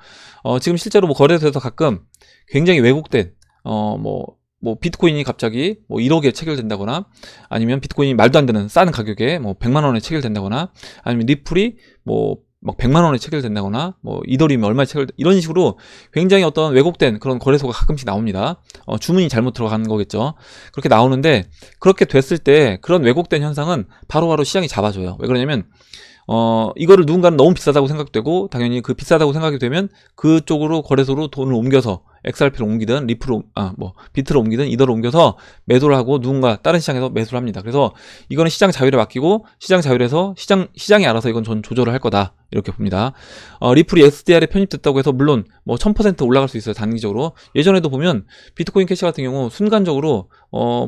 지금 실제로 뭐 거래소에서 가끔 굉장히 왜곡된 뭐 비트코인이 갑자기 뭐 1억에 체결된다거나, 아니면 비트코인이 말도 안 되는 싼 가격에 뭐 100만 원에 체결된다거나, 아니면 리플이 뭐 막 100만 원에 체결된다거나, 뭐 이더리움이 얼마에 이런 식으로 굉장히 어떤 왜곡된 그런 거래소가 가끔씩 나옵니다. 주문이 잘못 들어간 거겠죠. 그렇게 나오는데, 그렇게 됐을 때 그런 왜곡된 현상은 바로바로 시장이 잡아줘요. 왜 그러냐면 이거를 누군가는 너무 비싸다고 생각되고, 당연히 그 비싸다고 생각이 되면 그쪽으로 거래소로 돈을 옮겨서 XRP를 옮기든 비트를 옮기든 이더를 옮겨서 매도를 하고 누군가 다른 시장에서 매수를 합니다. 그래서 이거는 시장 자율에 맡기고, 시장 자율에서 시장이 알아서 이건 전 조절을 할 거다. 이렇게 봅니다. 리플이 SDR에 편입됐다고 해서 물론 뭐 1000% 올라갈 수 있어요. 단기적으로. 예전에도 보면 비트코인 캐시 같은 경우 순간적으로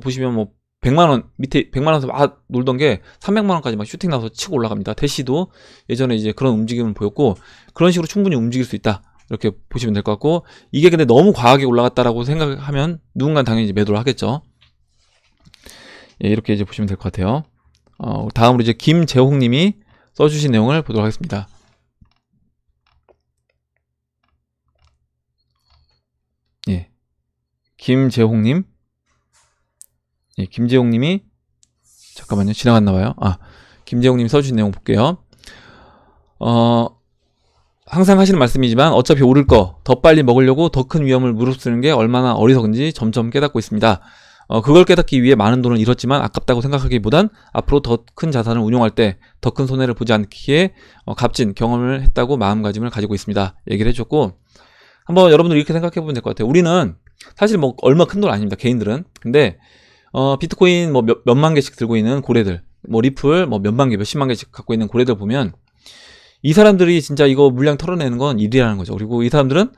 보시면 뭐 100만원 밑에 100만원에서 막 놀던 게 300만원까지 막 슈팅 나와서 치고 올라갑니다. 대시도 예전에 이제 그런 움직임을 보였고, 그런 식으로 충분히 움직일 수 있다. 이렇게 보시면 될 것 같고, 이게 근데 너무 과하게 올라갔다라고 생각하면 누군가는 당연히 이제 매도를 하겠죠. 예, 이렇게 이제 보시면 될 것 같아요. 다음으로 이제 김재홍님이 써주신 내용을 보도록 하겠습니다. 예, 김재홍님. 예, 김재홍님이 잠깐만요, 지나갔나봐요. 김재홍님이 써주신 내용 볼게요. 항상 하시는 말씀이지만 어차피 오를 거 더 빨리 먹으려고 더 큰 위험을 무릅쓰는 게 얼마나 어리석은지 점점 깨닫고 있습니다. 그걸 깨닫기 위해 많은 돈을 잃었지만 아깝다고 생각하기보단 앞으로 더 큰 자산을 운용할 때 더 큰 손해를 보지 않기에 값진 경험을 했다고 마음가짐을 가지고 있습니다. 얘기를 해줬고, 한번 여러분들 이렇게 생각해보면 될 것 같아요. 우리는 사실 뭐 얼마 큰 돈 아닙니다. 개인들은. 근데 비트코인 뭐 몇만 개씩 들고 있는 고래들, 뭐 리플 뭐 몇만 개, 몇십만 개씩 갖고 있는 고래들 보면 이 사람들이 진짜 이거 물량 털어내는 건 일이라는 거죠. 그리고 이 사람들은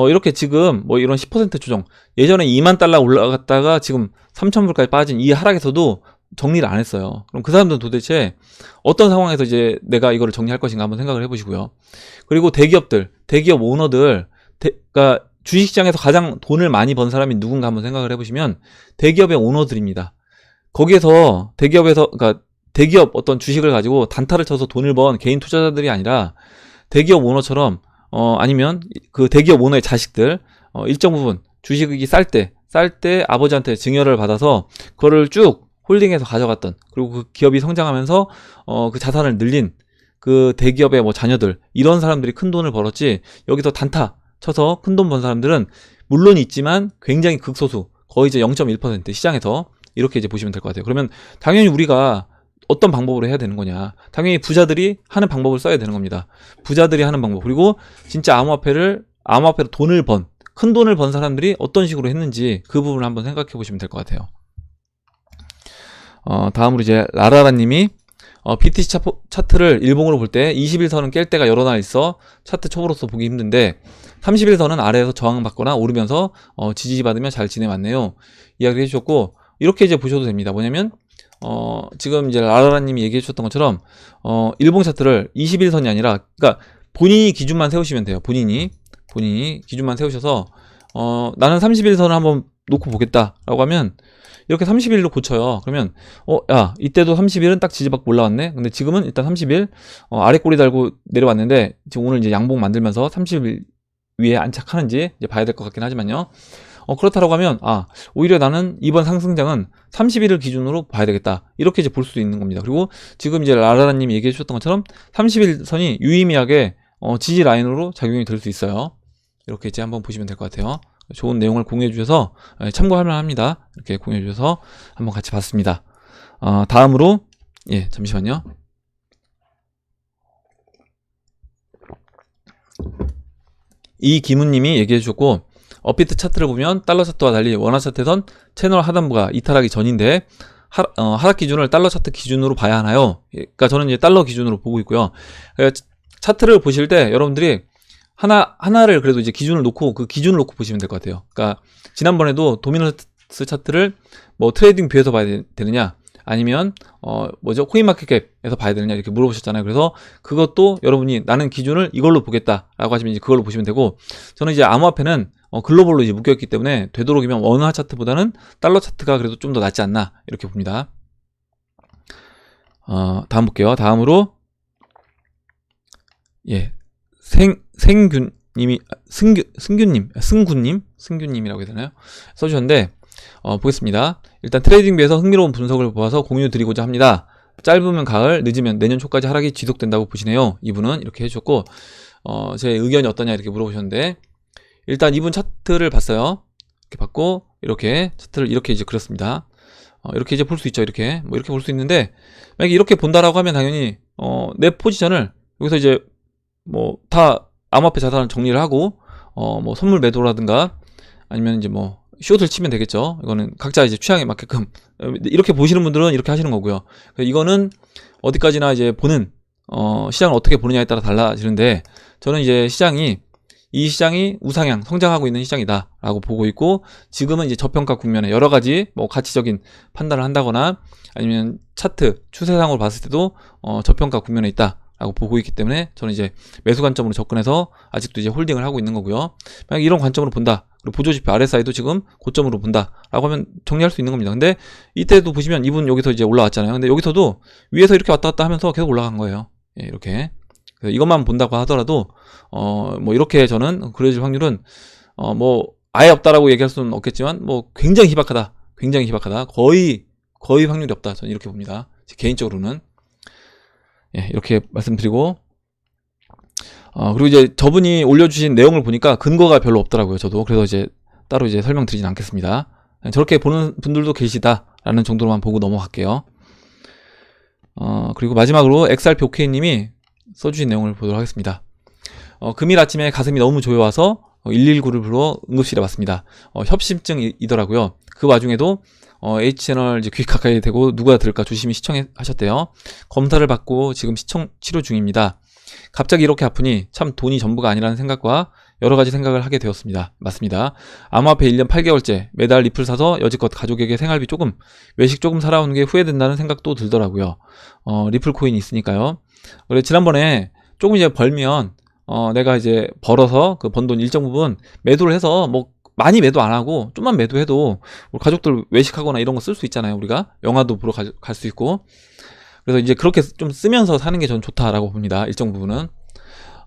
이렇게 지금 뭐 이런 10% 조정, 예전에 2만 달러 올라갔다가 지금 3,000불까지 빠진 이 하락에서도 정리를 안 했어요. 그럼 그 사람들은 도대체 어떤 상황에서 이제 내가 이거를 정리할 것인가 한번 생각을 해보시고요. 그리고 대기업 오너들, 그러니까 주식시장에서 가장 돈을 많이 번 사람이 누군가 한번 생각을 해보시면 대기업의 오너들입니다. 거기에서 그러니까 대기업 어떤 주식을 가지고 단타를 쳐서 돈을 번 개인 투자자들이 아니라 대기업 오너처럼 아니면 그 대기업 오너의 자식들, 일정 부분 주식이 쌀 때 아버지한테 증여를 받아서 그거를 쭉 홀딩해서 가져갔던, 그리고 그 기업이 성장하면서 그 자산을 늘린 그 대기업의 뭐 자녀들, 이런 사람들이 큰 돈을 벌었지, 여기서 단타 쳐서 큰 돈 번 사람들은 물론 있지만 굉장히 극소수, 거의 이제 0.1% 시장에서, 이렇게 이제 보시면 될 것 같아요. 그러면 당연히 우리가 어떤 방법으로 해야 되는 거냐. 당연히 부자들이 하는 방법을 써야 되는 겁니다. 부자들이 하는 방법. 그리고 진짜 암호화폐로 돈을 큰 돈을 번 사람들이 어떤 식으로 했는지 그 부분을 한번 생각해 보시면 될 것 같아요. 다음으로 이제 라라라님이 BTC 차트를 일봉으로 볼 때 21선은 깰 때가 여러 날 있어 차트 초보로서 보기 힘든데 31선은 아래에서 저항받거나 오르면서 지지받으며 잘 지내왔네요. 이야기를 해주셨고, 이렇게 이제 보셔도 됩니다. 뭐냐면 지금 이제 라라라님이 얘기해 주셨던 것처럼 일봉 차트를 21선이 아니라, 그러니까 본인이 기준만 세우시면 돼요. 본인이 기준만 세우셔서 나는 31선을 한번 놓고 보겠다라고 하면 이렇게 30일로 고쳐요. 그러면 야, 이때도 30일은 딱 지지받고 올라왔네. 근데 지금은 일단 30일 아래 꼬리 달고 내려왔는데 지금 오늘 이제 양봉 만들면서 30일 위에 안착하는지 이제 봐야 될 것 같긴 하지만요. 그렇다라고 하면 오히려 나는 이번 상승장은 30일을 기준으로 봐야 되겠다. 이렇게 이제 볼 수도 있는 겁니다. 그리고 지금 이제 라라라님이 얘기해 주셨던 것처럼 30일 선이 유의미하게 지지 라인으로 작용이 될 수 있어요. 이렇게 이제 한번 보시면 될 것 같아요. 좋은 내용을 공유해 주셔서 참고할 만합니다. 이렇게 공유해 주셔서 한번 같이 봤습니다. 다음으로 잠시만요. 이기문님이 얘기해 주셨고, 업비트 차트를 보면 달러 차트와 달리 원화 차트에선 채널 하단부가 이탈하기 전인데 하락 기준을 달러 차트 기준으로 봐야 하나요? 그러니까 저는 이제 달러 기준으로 보고 있고요. 차트를 보실 때 여러분들이 하나를 그래도 이제 기준을 놓고 그 기준을 놓고 보시면 될 것 같아요. 그러니까 지난번에도 도미넌스 차트를 뭐 트레이딩 뷰에서 봐야 되느냐, 아니면 코인마켓캡에서 봐야 되느냐 이렇게 물어보셨잖아요. 그래서 그것도 여러분이 나는 기준을 이걸로 보겠다라고 하시면 이제 그걸로 보시면 되고, 저는 이제 암호화폐는 글로벌로 이제 묶여있기 때문에 되도록이면 원화 차트보다는 달러 차트가 그래도 좀 더 낫지 않나 이렇게 봅니다. 다음 볼게요. 다음으로 승균님이라고 해야 되나요? 써주셨는데 보겠습니다. 일단 트레이딩비에서 흥미로운 분석을 보아서 공유 드리고자 합니다. 짧으면 가을, 늦으면 내년 초까지 하락이 지속된다고 보시네요. 이분은 이렇게 해주셨고, 제 의견이 어떠냐 이렇게 물어보셨는데, 일단 이분 차트를 봤어요. 이렇게 봤고, 이렇게 차트를 이렇게 이제 그렸습니다. 이렇게 이제 볼 수 있죠. 이렇게 이렇게 볼 수 있는데, 만약에 이렇게 본다라고 하면 당연히 내 포지션을 여기서 이제 다 암호화폐 자산을 정리를 하고 선물 매도라든가 아니면 이제 숏을 치면 되겠죠. 이거는 각자 이제 취향에 맞게끔 이렇게 보시는 분들은 이렇게 하시는 거고요. 이거는 어디까지나 이제 보는 시장을 어떻게 보느냐에 따라 달라지는데, 저는 이제 이 시장이 우상향 성장하고 있는 시장이다라고 보고 있고, 지금은 이제 저평가 국면에 여러 가지 가치적인 판단을 한다거나 아니면 차트 추세상으로 봤을 때도 저평가 국면에 있다라고 보고 있기 때문에 저는 이제 매수 관점으로 접근해서 아직도 이제 홀딩을 하고 있는 거고요. 만약 이런 관점으로 본다, 그리고 보조지표 RSI도 지금 고점으로 본다라고 하면 정리할 수 있는 겁니다. 근데 이때도 보시면 이분 여기서 이제 올라왔잖아요. 근데 여기서도 위에서 이렇게 왔다 갔다 하면서 계속 올라간 거예요. 이렇게. 그래서 이것만 본다고 하더라도 이렇게 저는 그려질 확률은 아예 없다라고 얘기할 수는 없겠지만 굉장히 희박하다. 거의 확률이 없다. 저는 이렇게 봅니다. 개인적으로는. 이렇게 말씀드리고, 그리고 이제 저분이 올려주신 내용을 보니까 근거가 별로 없더라고요. 저도. 그래서 이제 따로 이제 설명드리진 않겠습니다. 저렇게 보는 분들도 계시다라는 정도로만 보고 넘어갈게요. 그리고 마지막으로 XRP OK님이 써주신 내용을 보도록 하겠습니다. 금일 아침에 가슴이 너무 조여와서 119를 불러 응급실에 왔습니다. 협심증이더라고요. 그 와중에도 H채널 이제 귀 가까이 대고 누가 들을까 조심히 시청하셨대요. 검사를 받고 지금 치료 중입니다. 갑자기 이렇게 아프니 참 돈이 전부가 아니라는 생각과 여러 가지 생각을 하게 되었습니다. 맞습니다. 암호화폐 1년 8개월째 매달 리플 사서 여지껏 가족에게 생활비 조금, 외식 조금 살아오는 게 후회된다는 생각도 들더라고요. 리플 코인이 있으니까요. 그래 지난번에 조금 이제 벌면 내가 이제 벌어서 그 번 돈 일정 부분 매도를 해서 많이 매도 안 하고 좀만 매도해도 우리 가족들 외식하거나 이런 거 쓸 수 있잖아요. 우리가 영화도 보러 갈 수 있고. 그래서 이제 그렇게 좀 쓰면서 사는 게 저는 좋다라고 봅니다. 일정 부분은.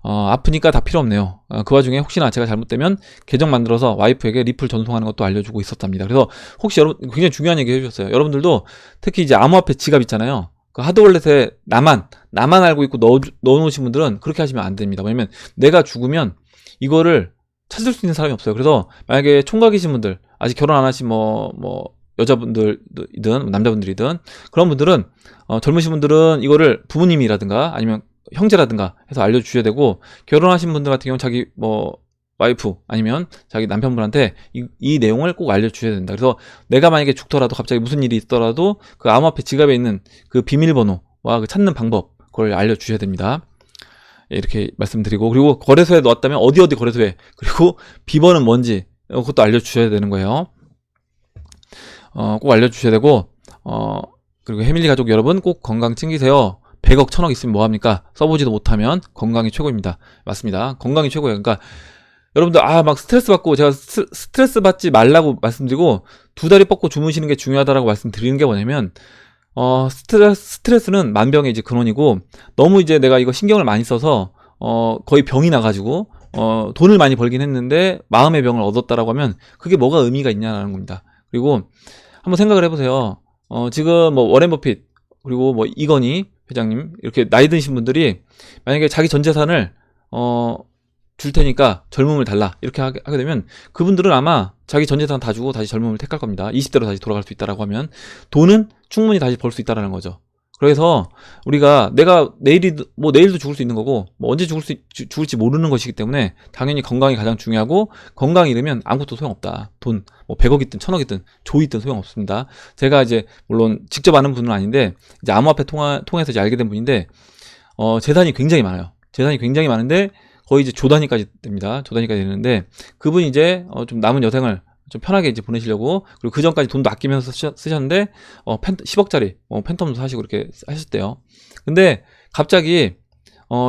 아프니까 다 필요 없네요. 그 와중에 혹시나 제가 잘못되면 계정 만들어서 와이프에게 리플 전송하는 것도 알려주고 있었답니다. 그래서 혹시 여러분 굉장히 중요한 얘기 해주셨어요. 여러분들도 특히 이제 암호화폐 지갑 있잖아요. 그 하드월렛에 나만 알고 있고 넣어놓으신 분들은 그렇게 하시면 안 됩니다. 왜냐면 내가 죽으면 이거를 찾을 수 있는 사람이 없어요. 그래서 만약에 총각이신 분들, 아직 결혼 안 하신 여자분들이든 남자분들이든 그런 분들은 젊으신 분들은 이거를 부모님이라든가 아니면 형제라든가 해서 알려주셔야 되고, 결혼하신 분들 같은 경우는 자기 뭐 와이프 아니면 자기 남편분한테 이 내용을 꼭 알려주셔야 된다. 그래서 내가 만약에 죽더라도 갑자기 무슨 일이 있더라도 그 암호화폐 지갑에 있는 그 비밀번호와 그 찾는 방법, 그걸 알려주셔야 됩니다. 이렇게 말씀드리고, 그리고 거래소에 넣었다면 어디 거래소에, 그리고 비번은 뭔지 그것도 알려주셔야 되는 거예요. 꼭 알려주셔야 되고, 그리고 해밀리 가족 여러분 꼭 건강 챙기세요. 100억 1000억 있으면 뭐합니까? 써보지도 못하면 건강이 최고입니다. 맞습니다. 건강이 최고예요. 그러니까 여러분들 막 스트레스 받고, 제가 스트레스 받지 말라고 말씀드리고 두 다리 뻗고 주무시는 게 중요하다라고 말씀드리는 게 뭐냐면, 스트레스는 만병의 이제 근원이고, 너무 이제 내가 이거 신경을 많이 써서 거의 병이 나가지고 돈을 많이 벌긴 했는데 마음의 병을 얻었다라고 하면 그게 뭐가 의미가 있냐라는 겁니다. 그리고 한번 생각을 해보세요. 지금 뭐 워렌 버핏 그리고 뭐 이건희 회장님, 이렇게 나이 드신 분들이 만약에 자기 전 재산을 줄 테니까 젊음을 달라 이렇게 하게 되면, 그분들은 아마 자기 전 재산 다 주고 다시 젊음을 택할 겁니다. 20대로 다시 돌아갈 수 있다라고 하면 돈은 충분히 다시 벌 수 있다라는 거죠. 그래서 우리가 내가 내일도 죽을 수 있는 거고, 뭐 언제 죽을지 모르는 것이기 때문에 당연히 건강이 가장 중요하고, 건강이 잃으면 아무것도 소용없다. 돈 뭐 100억이든 1000억이든 조이든 소용없습니다. 제가 이제 물론 직접 아는 분은 아닌데 이제 암호화폐 통해서 이제 알게 된 분인데, 재산이 굉장히 많아요. 재산이 굉장히 많은데 거의 이제 조 단위까지 됩니다. 조 단위까지 되는데, 그분이 이제 좀 남은 여생을 좀 편하게 이제 보내시려고, 그리고 그 전까지 돈도 아끼면서 쓰셨는데 10억짜리 팬텀도 사시고 이렇게 하셨대요. 근데 갑자기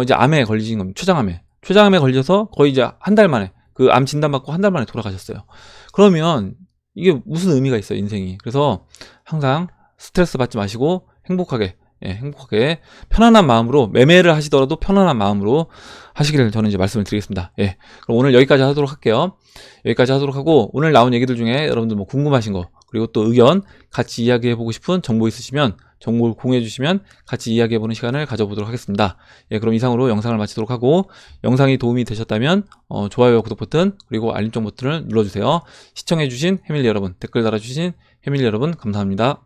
이제 암에 걸리신 겁니다. 췌장암에 걸려서 거의 이제 한 달 만에, 그 암 진단받고 한 달 만에 돌아가셨어요. 그러면 이게 무슨 의미가 있어요, 인생이. 그래서 항상 스트레스 받지 마시고 행복하게 편안한 마음으로, 매매를 하시더라도 편안한 마음으로 하시기를 저는 이제 말씀을 드리겠습니다. 그럼 오늘 여기까지 하도록 할게요. 여기까지 하도록 하고, 오늘 나온 얘기들 중에 여러분들 뭐 궁금하신 거, 그리고 또 의견, 같이 이야기해보고 싶은 정보 있으시면 정보를 공유해주시면 같이 이야기해보는 시간을 가져보도록 하겠습니다. 그럼 이상으로 영상을 마치도록 하고, 영상이 도움이 되셨다면 좋아요와 구독 버튼 그리고 알림종 버튼을 눌러주세요. 시청해주신 해밀리 여러분, 댓글 달아주신 해밀리 여러분 감사합니다.